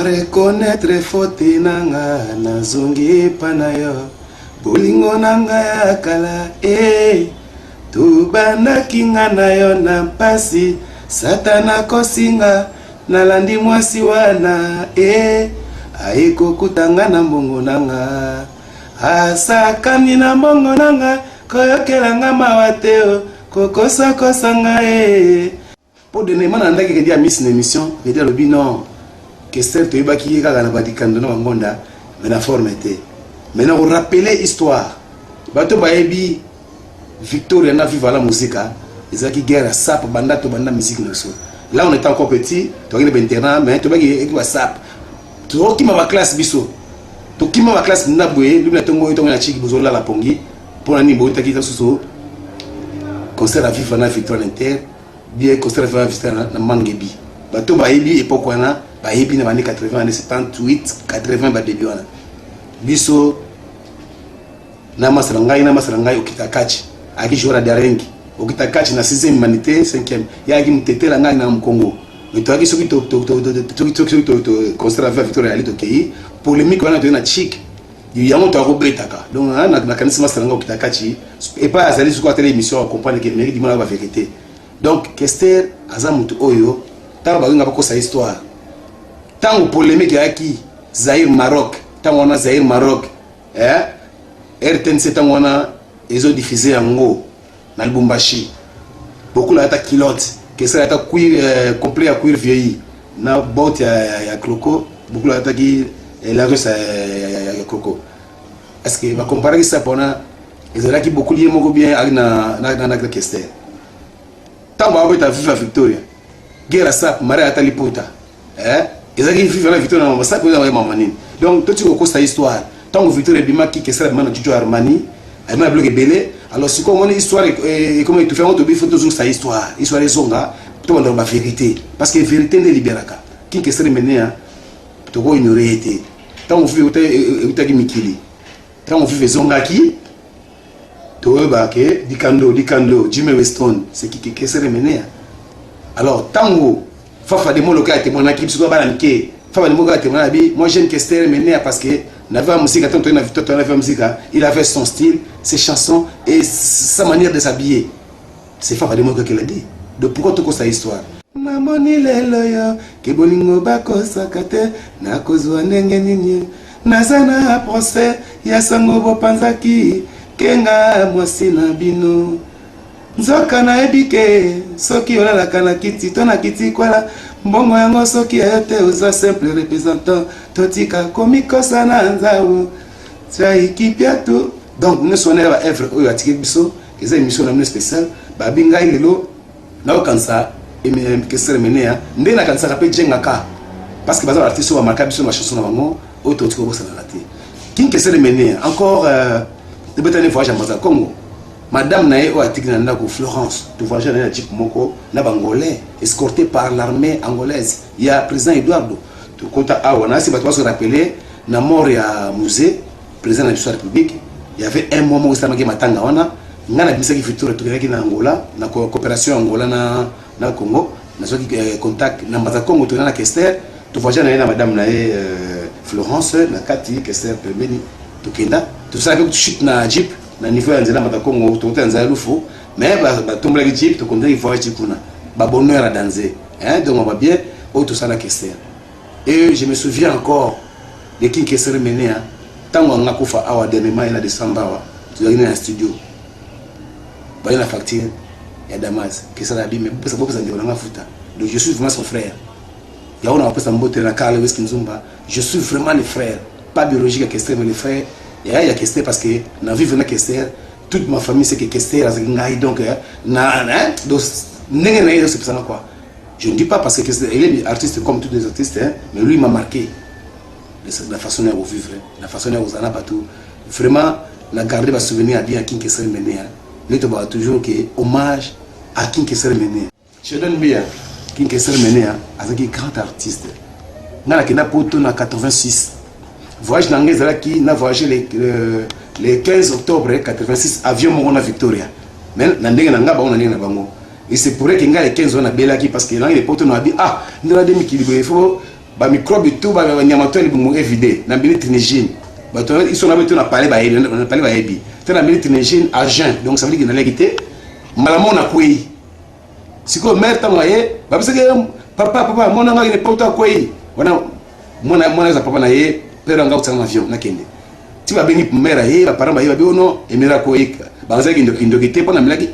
Reconnaître faute nanga nazongi pana yo bolingo nanga ya kala tubandaki nga na yo na mpasi satana kosinga nalandi mwasi wana ayekokutanga na mbongo nanga asakani na mbongo nanga koyokelanga mawa te kokosakosanga po denema na ndaki kedia miss na émission kedia lobi non Kester toyebaki ye kaka na badikando na bangonda mais na forme te Maintenant, on rappelle l'histoire. Bato Baebi, Victoria n'a vu la musique. Ils ont dit guerre à sap, banda musique. Là, on était encore petit, tu as un terrain, mais tu as dit sap. Tu as dit ma classe biso. Tu as dit ma classe naboué, lui, tu as dit que la pongi. Pour un niveau, tu as dit que tu concert à vivre na Victoire Inter, bien concert à vivre na Mangebi. Bato Baebi, époque wana, Baebi na années 80, années 78, 80 ba début wana. Biso na masarangai okitakachi. Aki jouera darengi. Okitakachi na 6e humanité, 5e. Ya aki mtete la ngai na Mkongo. Mais toi qui soki to concert à Victoire ali to kei, polémique wana to na chic. Yango to robetaka. Donc na kanisa masarangai okitakachi et pas azali sur télé émission comprendre que mérite la vérité. Donc Kester azamutu oyo tant ba nga ba ko sa histoire. Tant polémique aki Zaïre Maroc, tant on a Zaïre Maroc. RTNC tant on a ils ont diffusé en haut dans le Lubumbashi. Beaucoup la ta kilote, que ça ta cuir complet à cuir vieilli. Na botte ya croco, beaucoup la ta qui la russe ya croco. Est-ce que va comparer ça pour na ils ont qui beaucoup lié beaucoup bien avec na Kester. Tant ba ta viva Victoria. Guerre ça mara atali puta. Ils ont qui vivre la Victoria na ça pour na mamani. Donc tout tu connais cette histoire. Tant Victoria bima qui Kester bima na Jojo Armani. Elle m'a bloqué belé. Alors si comme on histoire et comment il te fait on te dit faut toujours sa histoire les zonga tout dans la vérité parce que vérité ne libéraka qui que serait mené à to go ignorer été tant on vit utaki mikili tant on vit zonga qui to ba ke dikando Jimmy Weston c'est qui que serait mené alors tango fafa de mon local te mon équipe soit balanké fafa de mon local te mon abi moi j'aime que serait mené parce que n'avait musique il avait son style, ses chansons et sa manière de s'habiller. C'est Fafa de Moka qui l'a dit. Donc pourquoi tu connais cette histoire? Namoni lelo yo ke bolingo bako sakate na kozwa ndenge nini nazana procès ya sango bopanzaki kenga mwasi na bino nzoka na ebike soki olalaka na kiti to na kiti kwala mbongo yango soki ayote oza simple représentant totika komikosa na nzao tia ekipia tu donc nous sommes à œuvre oyo atiki biso eza émission na spéciale babinga lelo na okansa Kester menea ndé na kansa pe jengaka parce que bazar artiste wa marka biso na chanson na bango oyo totika bosa na raté King Kester menea encore de betane voyage à Congo. Madame Nae o atiki na ndako Florence, tu voyage na type moko na bangolais escorté par l'armée angolaise. Il y a président Eduardo. Tu compta awana si batwa se rappeler na mort ya musée président de la République, il y avait un moment où ça m'a matanga wana ngana bisa ki futur tu na Angola na coopération Angola na Congo na so contact na mbaza Congo tu na Kester, tu voyage na madame Nae Florence na kati Kester pembeni tu kenda tu savais que tu chute na jeep na niveau ya nzela mata Congo to nzela lufu mais ba tombe la jeep to konde il faut acheter kuna ba bonheur à danser donc on va bien au tout ça la Kester. Et je me souviens encore de King Kester mené tant on a kufa awa dernièrement il a décembre awa tu as un studio ba la facture ya Damas Kester a dit mais ça peut ça ndiko na futa donc je suis vraiment son frère ya on a pas ça mbote na Karl West Nzumba je suis vraiment le frère pas biologique à Kester mais le frère. Il y a Kester parce que na vivre na Kester toute ma famille c'est que Kester donc donc c'est ça quoi. Je ne dis pas parce que Kester il est artiste comme tous les artistes mais lui m'a marqué la façon dont il vivre la façon dont il partout vraiment la garder va souvenir à bien à King Kester mené mais tu vas toujours que hommage à King Kester mené je donne bien King Kester mené avec un grand artiste na la poto na 86 voyage d'Angleterre qui n'a voyagé le 15 octobre 86 avion Morona Victoria mais n'andenge na ngaba on na bango et c'est pour que nga le 15 on a belaki parce que là les potes n'a dit ah ndra demi kilibre il faut ba microbe tout ba nyamato li bungu évidé na minute nigine ba to ils sont habitués na parler ba ebi te na minute nigine argent donc ça veut dire que na légité malamo na kwei siko mère tangaye ba parce que papa mona nga ile poto kwei wana mona za papa na ye pero nga utanga avion na kende ti ba bengi mera ye ba paramba ye ba biono emera ko eka ba za kindo kite pona milaki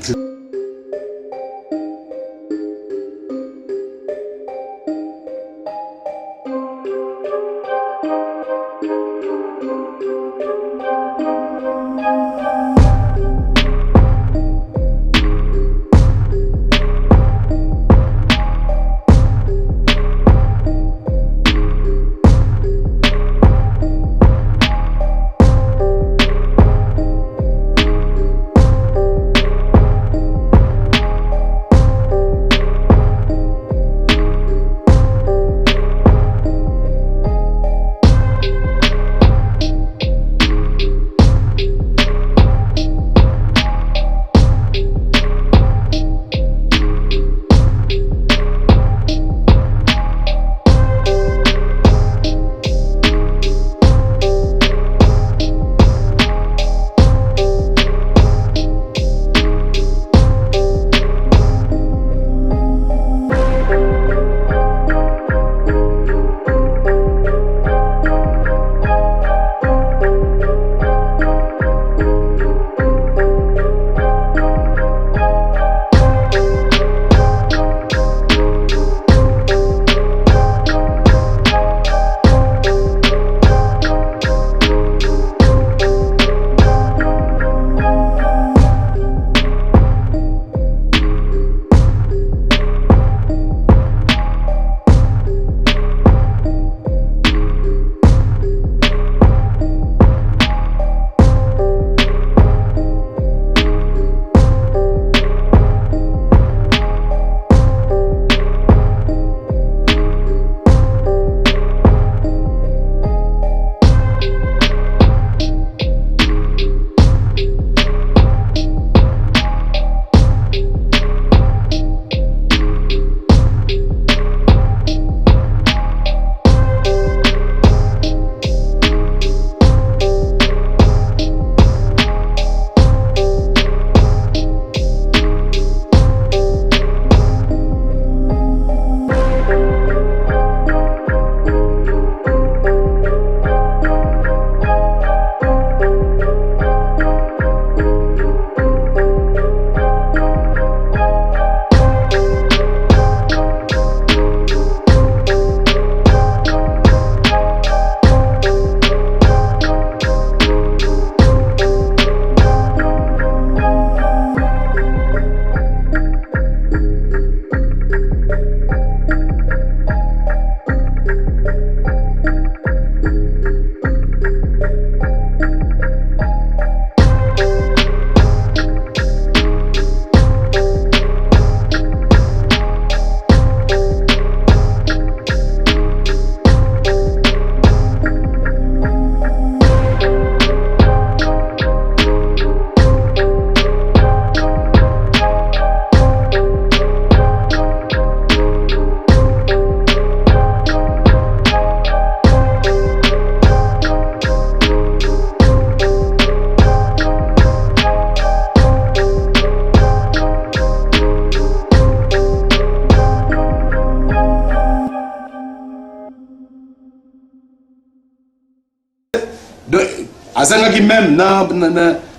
azangaki même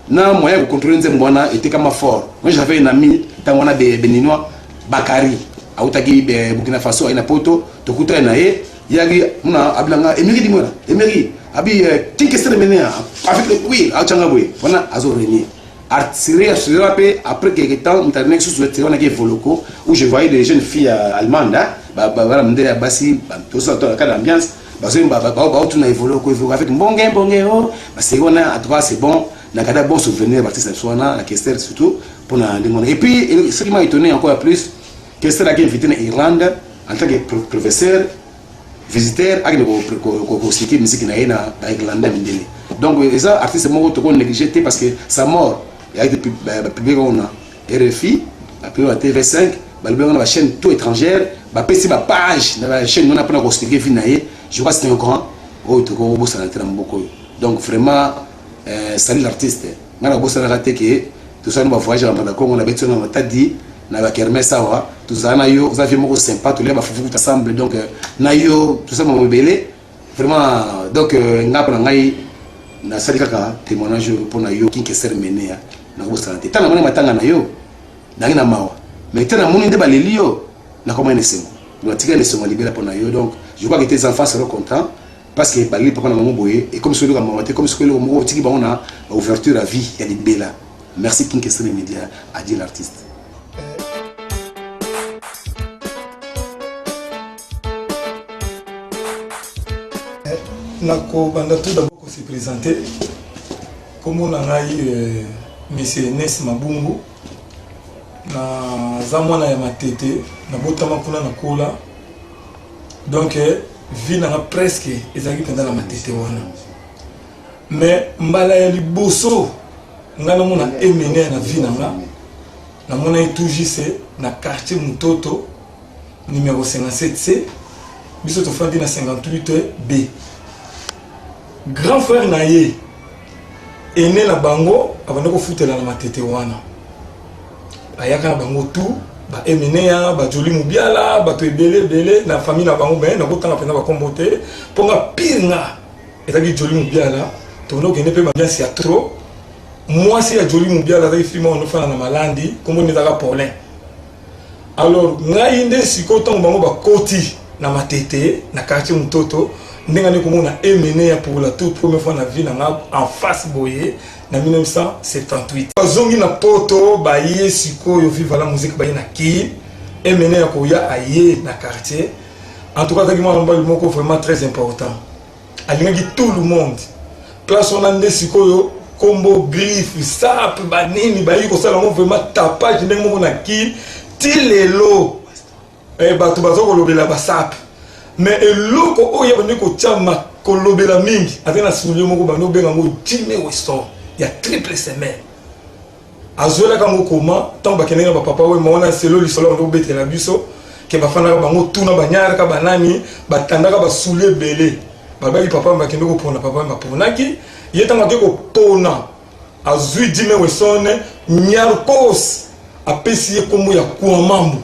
na moyen de contrôler nzembo wana était comme fort. Moi j'avais un ami tant on a béninois Bakari autaki Burkina Faso ina poto tokuta na ye yagi muna ablanga Emery dimona Emery abi tinkesere menea avec oui achanga boy wana azo renier artirer sur après quelques temps internet sous on a qui Voloko où je voyais des jeunes filles allemandes ba voilà mndele basi tout ça dans la ambiance bazo ba tout na Voloko avec bonge oh c'est on a à toi c'est bon na kada bon souvenir l'artiste soana la Kester surtout pour na ndimona et puis ce qui m'a étonné encore plus Kester a été invité en Irlande en tant que professeur visiteur avec le musique na Irlande mindele donc les artistes mo to négligé parce que sa mort il a été publié on a RFI après la TV5 on a la chaîne tout étrangère ba pesi ba page na la chaîne on a pas constitué finaye je crois c'était un grand oh to ko bossa na tram boko donc vraiment salut l'artiste ngana bossa na raté que tout ça nous va voyager en Congo on a besoin on t'a dit na ba kermesse sawa tout ça na yo vous avez moko sympa tout les ba fufu ensemble donc na yo tout ça mo belé vraiment donc ngapa na ngai na sali kaka témoignage pour na yo kinke ser menea na ko santé tana mona matanga na yo na ngina mawa mais tana moni nde baleli yo na comment nesemo na tika nesemo libéra pour na yo donc je crois que tes enfants seront contents parce que bali papa na maman boye et comme celui comme maman comme celui comme mo tiki ba on a ouverture à vie ya libéla merci kinke ser media a dit l'artiste. Nako banda tout d'abord se présenter comme on a eu monsieur Nes Mabungu na zamwana ya matete na botama kuna na kola donc vie na presque ezaki pendant la matete wana mais mbala ya liboso ngana mona emene na vie na mona itujise na quartier Mutoto numéro 57C biso to fandi na 58B grand frère naye ene na bango abanda ko futela na matete wana ayaka na bango tout ba emenea ba joli mubiala ba to ebele na famille na bango ben na kotanga pena ba kombote ponga pinga etaki joli mubiala to no kene pe ambiance ya trop moi si ya joli mubiala za ifima on fana na malandi kombo nezaka Paulin alors ngai nde sikoto bango ba koti na matete na quartier Mutoto ndenge ne komona emene pour la toute première fois na vie na en face boye na 1978 bazongi na poto ba ye sikoyo viva la musique ba ye na ki emene ya koya aye na quartier en tout cas taki mwana mbali moko vraiment très important alingaki tout le monde place on a ndé sikoyo combo griffe sap ba nini ba yi ko sala mo vraiment tapage ndenge moko na ki tilelo bato bazoko lobela ba sap mais eloko oyo bande ko chama ko lobela mingi atena soulier moko bando benga ngo Jimmy Weston ya triple semaine azola ka moko ma tant ba kenenga ba papa we mona selo lisolo ndo betela biso ke ba fana ba ngo tuna ba nyara ka banani ba tandaka ba soulier belé babaki papa ba kendo ko pona papa ba ponaki yetanga ke ko pona azui Jimmy Weston nyarkos apesi komo ya kwa mambo.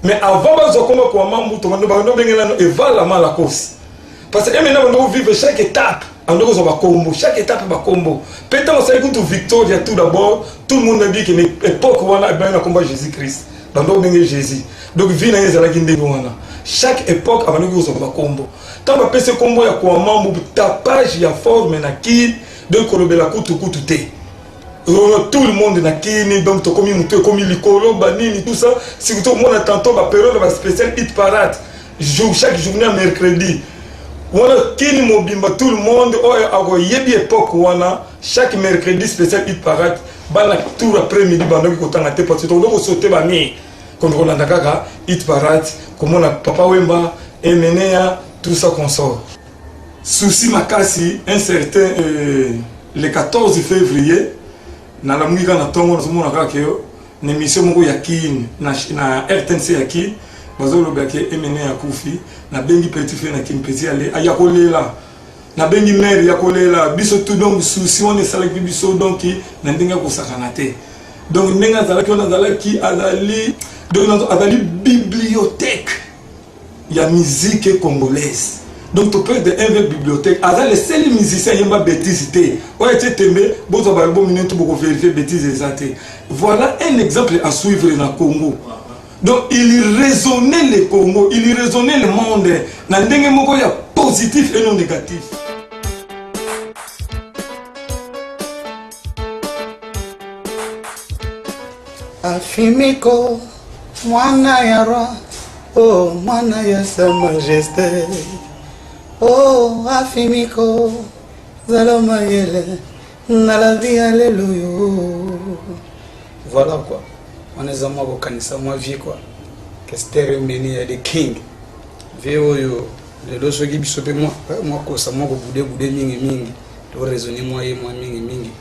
Mais avant de commencer à mambo, tout le monde va la mal la cause. Parce que maintenant on doit vivre chaque étape. On doit faire combo, chaque étape va combo. Peut-être on sait que tout victoire tout d'abord, tout le monde a dit que l'époque où on a bien le combat Jésus-Christ. On doit bien Jésus. Donc vie na yezala kinde wana. Chaque époque avant de faire combo. Tant on peut ce combo ya kwa mambo tapage ya forme na ki de kolobela kutu te. Tout le monde na kini donc to komi muto komi likolo banini tout ça surtout moi na tantôt ba période ba spécial hit parade chaque journée mercredi wana kini mobimba tout le monde o yebi époque wana chaque mercredi spécial hit parade bana tout après-midi bando ko tanga te parce que to ko sauter ba mi comme on a kaka hit parade comme on a papa wemba emenea tout ça consort souci makasi un certain le 14 février na la mwika na tongo na somona kaka yo na émission moko ya kin na RTNC ya kin bazolo bake emene ya kufi na bengi petit frère na kin petit aller aya kolela na bengi mère ya kolela biso tout donc souci on est salaki biso donc na ndinga ko sakana te donc ndinga zalaki on azalaki azali donc azali bibliothèque ya musique congolaise Donc tu peux de une bibliothèque. Azal les seuls musiciens qui ont bêtise. Ouais, tu t'aimes, bon, tu vas vérifier bêtises et voilà un exemple à suivre dans le Congo. Donc il raisonnait le Congo, il raisonnait le monde. Dans le monde, il y a positif et non négatif. Afimiko, mwana ya roi, oh mwana ya sa majesté. Oh Afimiko, zaloma yele, na la vie alléluia. Voilà quoi. On est à moi au kanisa moi vie quoi. Que cérémonie de king. Veo yo, le dosso qui bisope moi ko sa moi ko bude mingi. To raisonner moi mingi.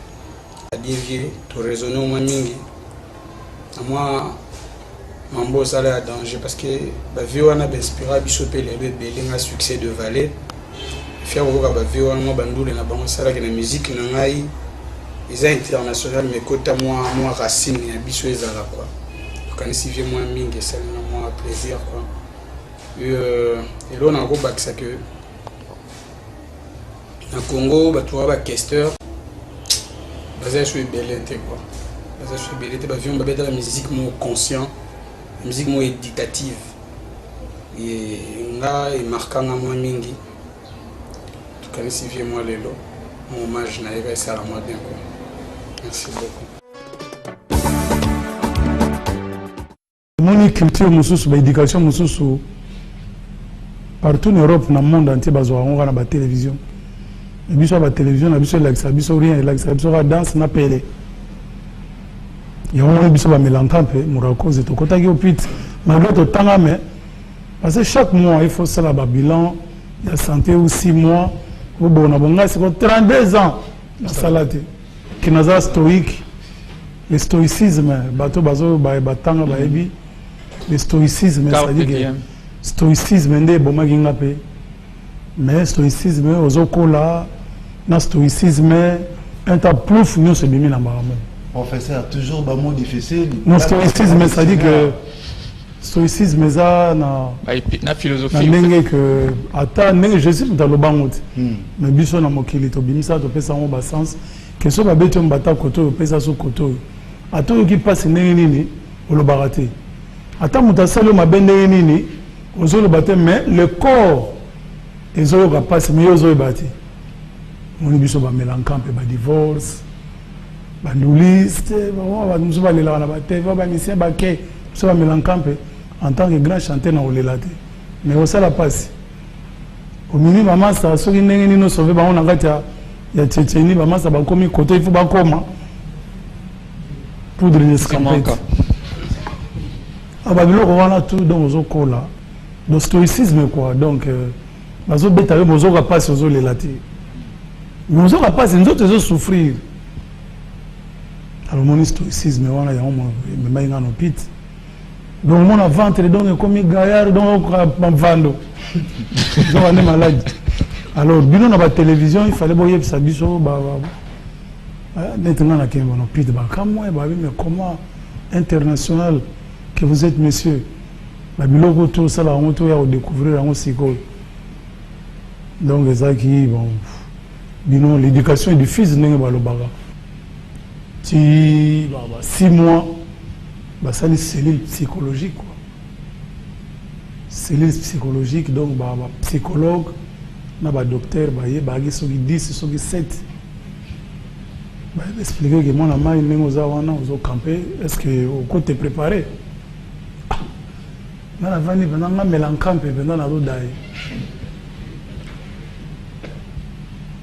Adieu to raisonner moi mingi. Moi mambo ça là danger parce que ba veo na inspiré bisope les bébé un succès de Valais. Fier ko ba veo na bandule na bango ça là que la musique na ngai ils sont internationaux mais côté moi racine et biso ezala quoi quand si vieux moi mingi c'est moi plaisir quoi et là on a gros bac ça que na Congo ba toi ba questeur basé sur belleté quoi basé sur belleté ba vieux on ba la musique moins conscient la musique moins éducative et nga et marquant moi mingi quand si vieux moi lelo mon hommage na eva ça la moi bien quoi. Merci beaucoup. Mon culture, mon éducation, mon partout en Europe, dans le monde entier, on a la télévision. Il y a la télévision, il y a la rien, il y a la danse, il y a la il y a la mélancolie, il y a la cause, il y a la parce que chaque mois, il faut faire un bilan, il y a la santé ou 6 mois, c'est 32 ans, la salade. Qui n'a stoïque, le stoïcisme, bateau bazo batanga baebi, le stoïcisme, c'est-à-dire stoïcisme ndé boma gingape, mais stoïcisme ozokola, na stoïcisme un tas plus nous se bimi na maramo. Professeur, toujours ba mot difficile. Non stoïcisme, c'est-à-dire que stoïcisme ça na philosophie. Na ndenge que ata ndenge je suis dans le bangot. Mais biso na mokili to bimisa to pesa mo ba sens. Que ce soit un bata koto pesa so koto ato qui passe nini au le baraté ata mutasalo mabende nini ozo le baraté mais le corps ezo ka passe mais ozo bati mon biso ba mélancampe ba divorce ba nduliste ba muso ba lela na ba teva ba misien ba ke so ba mélancampe en tant que grand chanteur na olelate mais au ça la passe au mini maman ça so ki ndenge nino sauver ba on ngata il y a Tchétchénie, ça va comme côté, il faut pas comment poudre de scampette. Ah bah on a tout dans aux cola, le stoïcisme quoi. Donc, bazo bétail, bazo rapace aux les latis. Mais bazo rapace, nous autres souffrir. Alors mon stoïcisme, on a y a un mais on a pit. Donc mon ventre donc comme gaillard donc on vando. Donc on est malade. Alors, bilan dans la télévision, il fallait voir ça biso maintenant na kemba no pit ba kamwe ba mais comment international que vous êtes monsieur ba biloko tout ça là on to ya découvrir en siko. Donc ça qui bon bilan l'éducation du fils ndenge ba lo baga. Ti 6 mois ba ça les cellules psychologiques quoi. Cellules psychologiques donc ba psychologue na ba docteur ba ye ba gi soki 10 soki 7 ba expliquer que mon amai nengo za wana ozo camper est-ce que au côté préparé na la vani bana nga mélancampe bana na do dai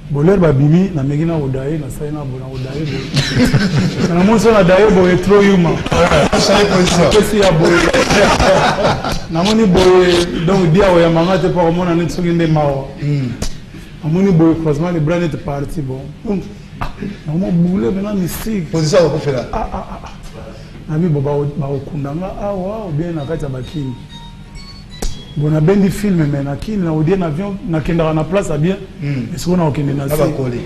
boler ba bimi na megina odai na sai na bona odai bo na mo so na dai bo e trop yuma sai position si ya bo na moni bo donc dia o ya manga te pa mona net soki nde mawa amoni bo croisement les bras net parti bon na mo boule bana mystique position ko fela na mi bo ba okundanga awa bien na kati ya bakini bon na bendi film mais na kini na odie na avion na kenda na place à bien mais ce qu'on a okende na ba collé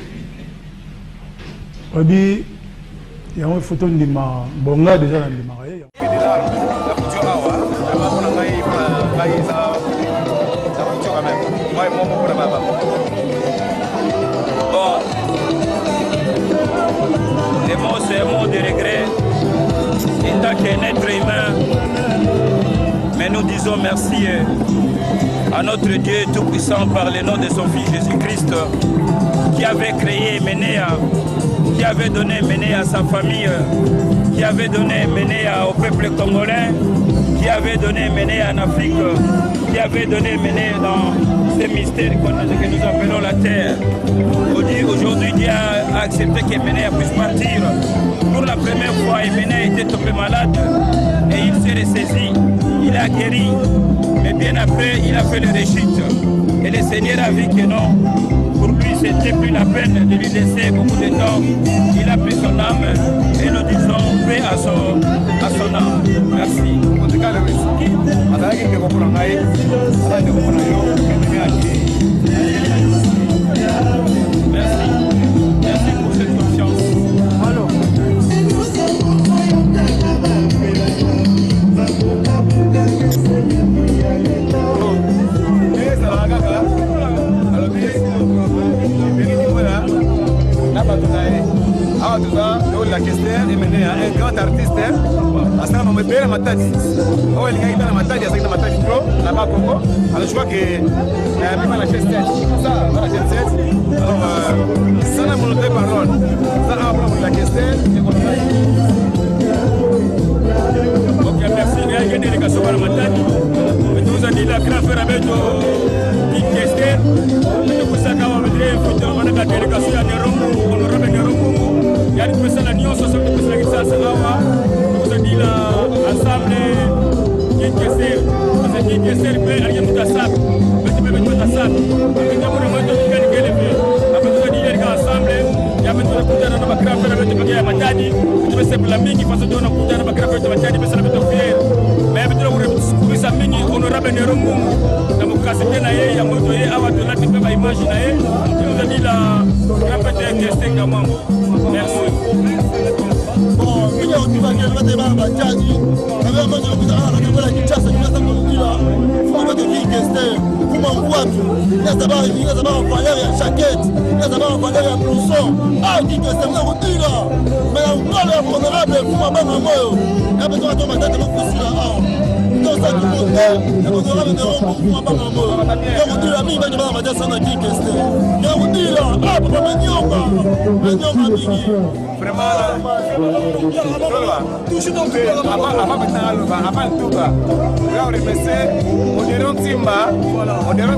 obi ya une photo ndima bonga déjà na ndima ye moi, Bon, les mots, c'est un mot de regret. En tant qu'un être humain, mais nous disons merci à notre Dieu Tout-Puissant par le nom de son Fils Jésus-Christ qui avait créé Ménéa, qui avait donné Ménéa à sa famille, qui avait donné Ménéa au peuple congolais, qui avait donné Ménéa en Afrique, qui avait donné Ménéa dans ces mystères que nous appelons la terre. Aujourd'hui, Dieu a accepté que Ménéa puisse partir. Pour la première fois, Ménéa était tombé malade et il s'est ressaisi. Il a guéri, mais bien après, il a fait le rechute. Et le Seigneur a vu que non, pour lui, c'était plus la peine de lui laisser beaucoup de temps. Il a pris son âme et nous disons paix à son âme. Merci. Merci. Merci pour cette confiance. La Kester est un grand artiste. Parce que je suis matadi. Oh, il y a une matadi, il y a une matadi pro, là-bas Congo. Alors je crois que même la Kester, ça, la Kester. Alors, ça n'a pas de parole. Ça a appris la Kester. Ok, merci. Il y a une délégation à la matadi. Nous avons dit la grave avec King Kester. C'est pour ça qu'on va mettre la délégation à Nerongo, honorable Nerongo. Il y a une personne à Nyon, social de personne qui s'est nous a dit l'ensemble King Kester. Parce que King Kester peut aller tout à ça. Mais tu peux mettre tout à ça. Mais tu peux mettre tout à ça. Après, tu as dit les gars ensemble. Il y a maintenant tout à l'heure, grave avec le matadi. Tu peux simplement la mini parce que tu as un coup de grave avec le matadi, mais ça ne peut pas faire. Mais maintenant, on a mini honorable Nerongo. La démocratie bien ailleurs, il y a moto et avant de là, tu peux imaginer. Tu nous a dit la grave de Kester Gamam. Merci. Bon, il y a aussi un débat à Tchadi. Avec un mot de la Kinshasa, il y a un mot de Kester. Pour mon voiture, il y a un valeur à chaquette, il y a un valeur à blouson. Ah, Kester, vous avez dit là. Mais on va le honorable pour ma maman. Il y a besoin de ma tête de l'office là. Donc ça, tout le monde est honorable pour ma maman. Il y a un ami qui va dire ça à Kester. Il y a un dit là. Ah, papa, Magnon, vraiment toujours donc avant tout là on remercie Modéron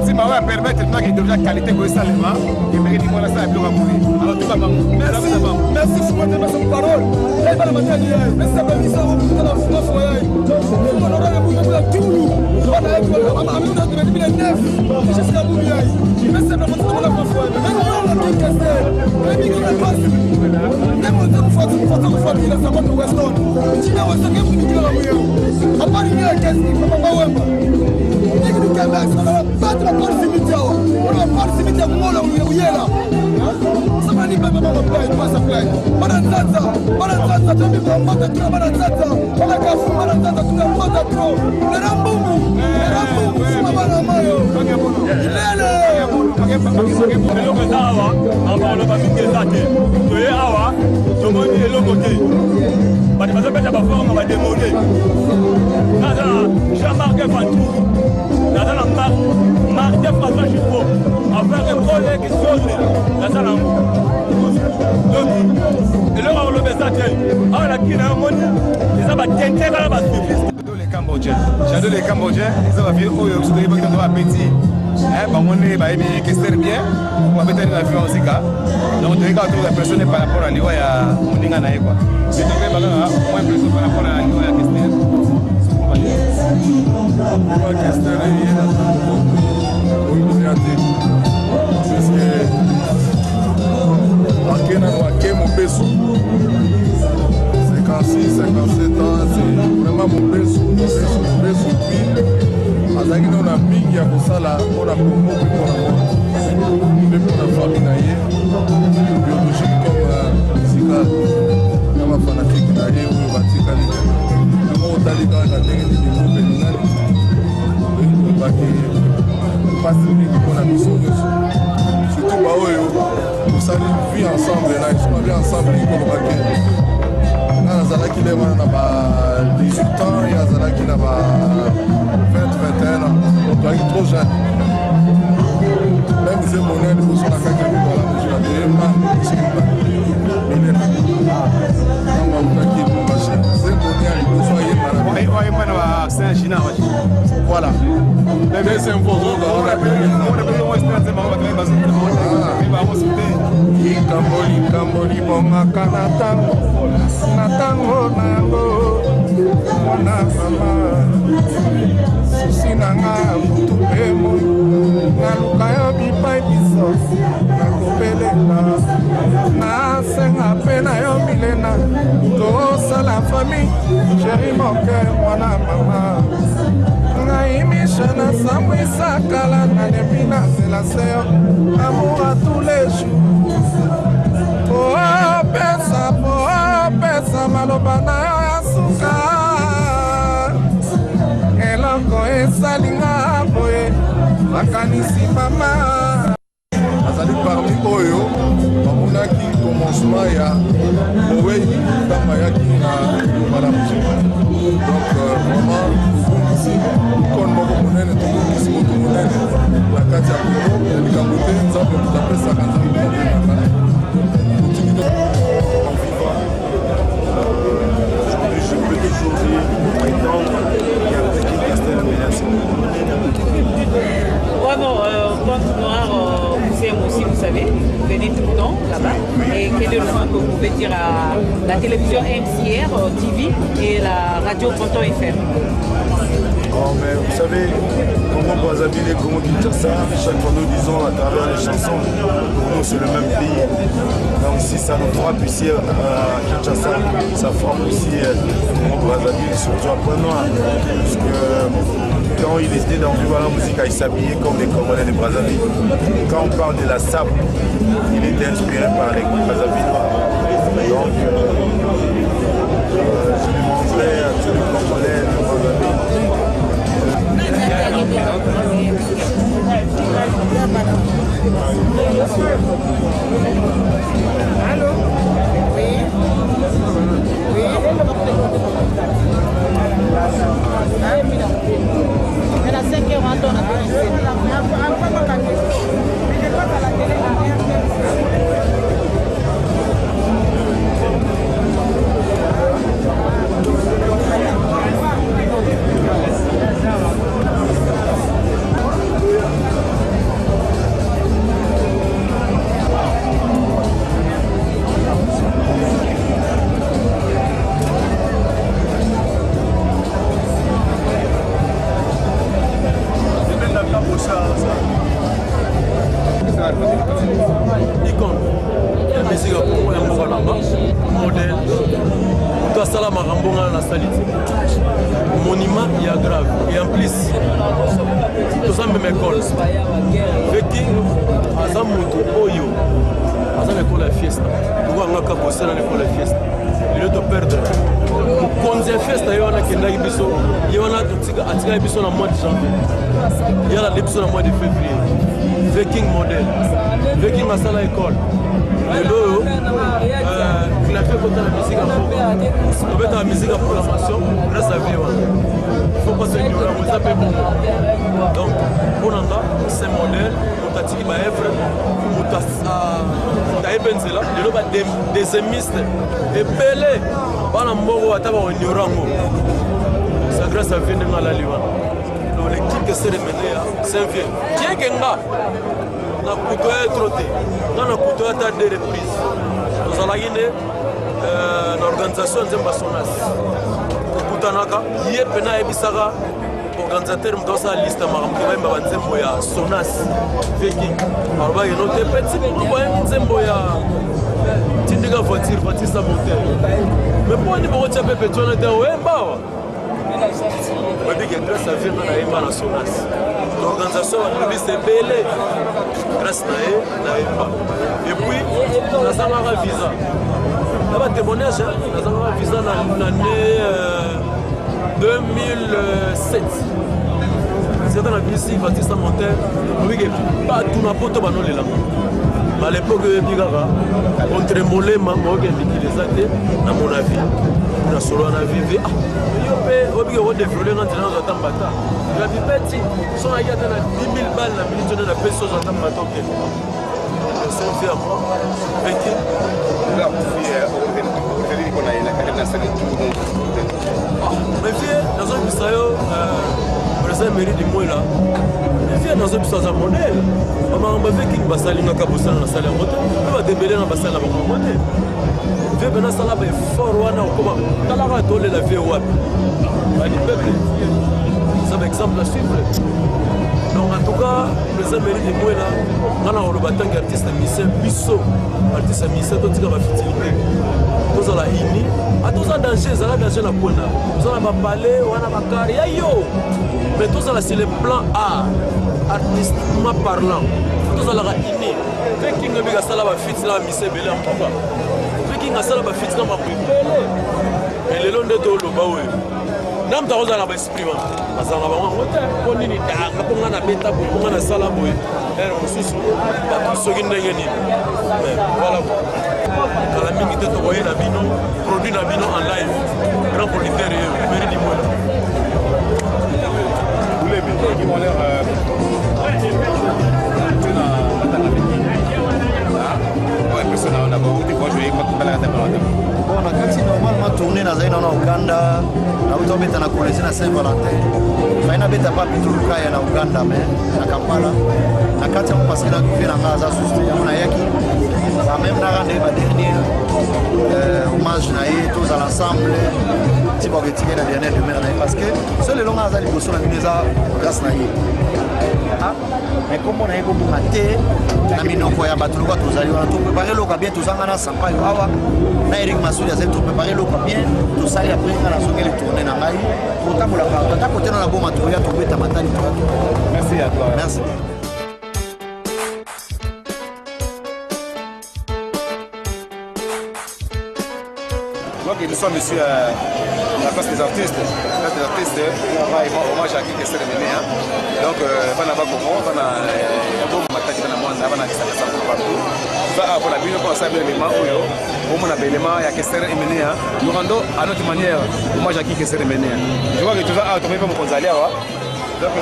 Timba va permettre de qu'il devient qualité pour ça et mérite moi ça et alors tout va merci pour votre parole là va la matériel mais ça va ça dans la foyer on aura le bout de la tout on a eu le 9 jusqu'à Boulia mais ça va dans la foyer mais on a dit que c'est mais il passe il a sa bonne Weston. Tu n'as pas de qui la mouille. À part il y a qu'est-ce qui va pas wemba. Il nous calme, on va battre la part cimetière. On va part cimetière moi là où il est là. Ça va ni pas maman pas sa plaie. Baranzata, tu me prends pas trop baranzata. On a qu'à fou baranzata, tu n'as pas trop. Le ramboum, c'est ma bana mayo. Il est là. eloko eza awa nakoloba mingi eza te toye awa tomoni eloko te bato bazobeta baforme bademole naza na Jean-Marc Fantour naza na Marc de François Chipo affaire ekole kisole naza na donc eloko akoloba eza te awa nakina yomoni eza batente kala basufiste j'adore les Cambodgiens ils ont vu oyo soudé ba kitu appétit bamoni bayebi Kester bien babetani na vie muzika donc toyeka autour la personne par rapport à liwa ya moninga na ye quoi mais toke bakanga moins plus par rapport à liwa ya Kester Kester yena oyuziate puisque akena wake mobesu 56, 57 ans, c'est vraiment mobesu azalaki na mingi ya kosala mpona Congo mpe mpona famille na ye biologique comme musical na bafanatike na ye oyo batikali yango otali kaka na ndenge nini mope ningani oyebaki mpasi mingi mpona biso nyonso babi ensemble kolobaki nga nazalaki nde wana na ba 18 ans ye azalaki na ba 20-21 ans tozalaki trop jeune même ze monene liboso na kaki kokola mosula deyema sikima milena ntango akutaki momashi ze mone ya liboso ayemba na ba China voilà deuxième fois ozoka likambo libongaka na ntango na yango mwana mama susi na nga mutu mpe moi naluka yo bipai biso nakobelela nasenga mpe na yo milena tosala fami sheri moke mwana mama ngai misha nasambwisa kala nalembi nazela seyo amour à tous les jours pesa maloba na yo ya suka eloko esalinga boye makanisi mama azali parmi oyo bamonaki commencement ya owei ntango ayaki na malamusu donc vraiment tobongisi ikone moko monene tobongisi moto monene na kati ya kongo likambo te nzambe moto apesaka nzambe mobenaka Aujourd'hui, je peux toujours dire, prétendre qu'il y a un King Castel menacé. Vraiment, Pente Noire, vous aimez aussi, vous savez, vous venez tout le temps là-bas. Et quel est le nom que vous pouvez dire à la télévision MCR, TV et la radio Ponton FM? Oh, mais vous savez, Congo Brazzaville et Congo Kinshasa, chaque fois nous disons à travers les chansons, pour nous c'est le même pays. Donc si ça nous frappe ici à Kinshasa, ça frappe aussi Congo Brazzaville, surtout à Point-Noir. Parce que quand il était dans Viva la Musique, il s'habillait comme les Congolais de Brazzaville. Quand on parle de la sable, il était inspiré par les Brazzavillois. Donc je lui montrais à tous les Congolais de Brazzaville. Allô? Oui. Oui. Elle a 5 heures en temps. Icône ya musique ya Congo ya mboka nanga modèle moto asala makambo nga na sali te monument ya grave et en plus toza meme école veki aza moto oyo aza na ekolo ya fiesta lokangaka kosala na ekolo ya fiesta lelo toperdre mokonzi ya fiesta ye wana akendaki biso ye wana atikaki biso na mois de janvier ye alandi biso na mois de février Viking modèle Viking asala école lelo oyo il a fait kota na musique ya mboka obeta na musique ya programmation grâce à vie wana faut pas se ignorer moza mpe bongo donc mpona nga c'est modèle moto atiki baevre moto ayebi nzela lelo badésémiste ebele bana mbongo ata baignorant yango c'est grâce à vie ndenge alali wana l'équipe que c'est remené à Saint-Vieux. Bien que nga na kuto ya trop te nga na kuto ya ta 2 reprises tozalaki nde na organisation nzemba sonas tokutanaka ye mpe nayebisaka organisateur moto asala liste ya makambo ke bayemba banzembo ya sonas viking alobaki no te petit groupe ayembi nzembo ya tindika voiture sa moteur mais mpo ani bokotia mpe peti wana te oyembawa babiki grâce à vie na yemba na sonas l'organisation banalobisi ebele grâce na ye na yemba et puis nazangaka visa na batémoignage nazangaka visa na année 2007 c'est dans la bisi batista monter obiki bato na poto banolelanga Mais à l'époque, contre Molema, je suis à mon avis. Je suis solo à vivre. Je suis développé dans le temps. La pipette, si on a 10 000 balles, la minute, on a fait ça dans le temps. C'est fait à moi. Mais viens dans un bistrot, président mairie du Moula. Viens dans un bistrot à modèle. On va faire qu'il va salir dans la salle à moto. On va débeller dans la salle à moto. Viens maintenant ça là bas fort wana comment. Dans la rue tolé la vie wap. Bani peuple. Ça par exemple à suivre. Donc en tout cas, le président mairie du Moula, on a le bâton artiste musicien bisso. Artiste musicien tout ce qui va fitiller. Tous à la ini, à tous en danger, ça va danger la pointe. Tous à la balai, on a la carrière, yo. Mais tous à la c'est le plan A, artistiquement parlant. Tous à la ini. Fait qu'il ne peut pas la fit là, mise belé en papa. Fait qu'il n'a pas la fit là, ma belé. Et le long de tout le baoué. Nam ta roza na ba exprime. Asanga ba ngota ko nini da ka ponga na beta ko ponga na sala boy. Er mususu ba soki ndenge nini. Voilà. Kala mingi te to boye na bino, produit na bino en live. Grand producteur et mairie du Moula. Vous les mettez qui vont l'air Bon, nakati normalement tourné na zaina na Uganda, na utobeta na kolezi na Saint-Valentin. Faina beta pa pituluka ya na Uganda mais na Kampala. Nakati on parce que na gouvernement na ngaza suste ya na yaki. Ba même na rendre ba dernier hommage na ye tous à l'ensemble. Tibo getike na dernier de merde parce que seul le long ngaza liboso na bineza grâce na ye. Mais comment on a beaucoup maté na minoko ya batuluka tozali wana to préparer loka bien tozanga na sampa yo awa na Eric Masudi azel to préparer loka bien to sali après na soki le tourner na ngai pour tamola pa ta côté na boma to ya to beta matani to. Merci à toi. Merci. Donc nous sommes ici à la place des artistes. La place des artistes, on va hommage à qui est cérémonie. Donc, on va comment on va mataki na mwanza hapa na kisasa sana partout. Va hapo la bino kwa sababu élément huyo, on a élément ya Kester Emenea. Nous rendons à notre manière hommage à qui Kester Emenea. Je vois que tu vas tomber pour Konzali awa. Donc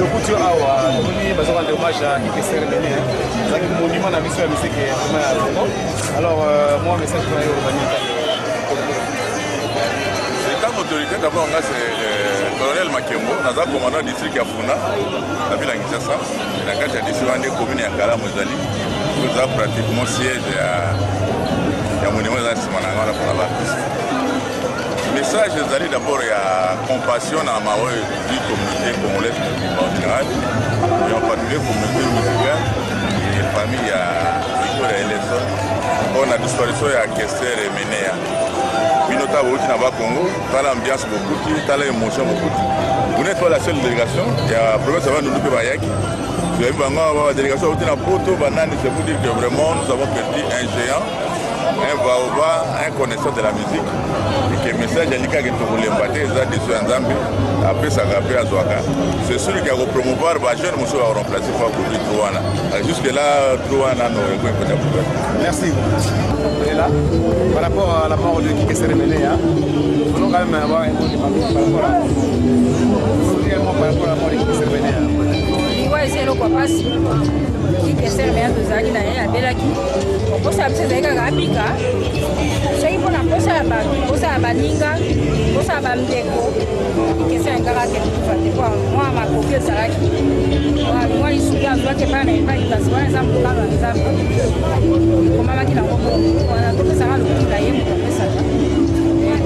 le couture awa, on va rendre hommage à qui Kester Emenea. C'est un monument na mission ya musique vraiment à Congo. Alors moi message pour aller au Comme autorité, d'abord, c'est le colonel Makembo, nous avons commandant du district à Funa, la ville de Kinshasa, et dans le cadre de la commune à Kala Mozali, nous avons pratiquement siège à monument de la Simananga pour l'artiste. Le message d'abord, il y a compassion dans la communauté congolaise en général, et en particulier la communauté musicale et la famille à Victor et Eleson. On a disparition à Kester et Menea. Minota Bouti Nava Congo, dans l'ambiance beaucoup, dans l'émotion beaucoup. Vous n'êtes pas la seule délégation, il y a la province de Ndoupé Bayaki. Vous avez vu la délégation de Poto, Banane, c'est pour dire que vraiment nous avons perdu un géant, un baoba, un connaisseur de la musique. Et que le message de l'Ika qui est pour l'embater, ils ont déçu en Zambie, après ça a à Zouaka. C'est celui qui a promouvoir, les jeunes monsieur a remplacé par Trouana. Jusque-là, Trouana nous reconnaît. Merci. Et là, par rapport à la mort de Kike Seremené, nous voulons quand même avoir un mot par rapport à la mort de Kike Seremené. C'est le quoi passe. Kike Seremené, nous allons aller à Belaki. Pour ça, c'est des gars Abika. C'est une bonne pour ça, Baninga, pour ça, Bamdeko. Kike c'est un gars qui est moi, ma copine, ça moi, il souvient, je vois que pas n'est pas il passe un exemple pour un exemple. Comment va-t-il en on a tout ça le coup d'ailleurs pour ça.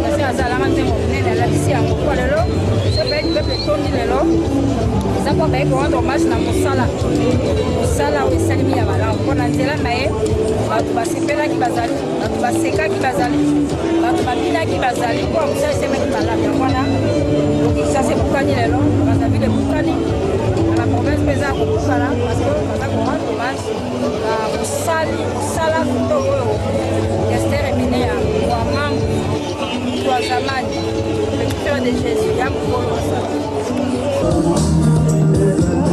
Parce que ça la rente mon la ici à beaucoup à l'eau. Je vais le peuple tourner l'eau. Ça quoi ben pour rendre hommage dans mon sala. Sala où salimi ya bala. On a dit là mais tu vas sepela qui bazali, tu vas seka qui bazali. Tu vas pina qui bazali. Quoi ça c'est même pas là bien voilà. Donc ça c'est pour gagner l'eau. On a vu les boucani. La province pesa kokosala parce que baza korendre hommage na mosala kitoko oyo Kester Emenea wa mambo wa zamani lecteur de Jésus ya mokolo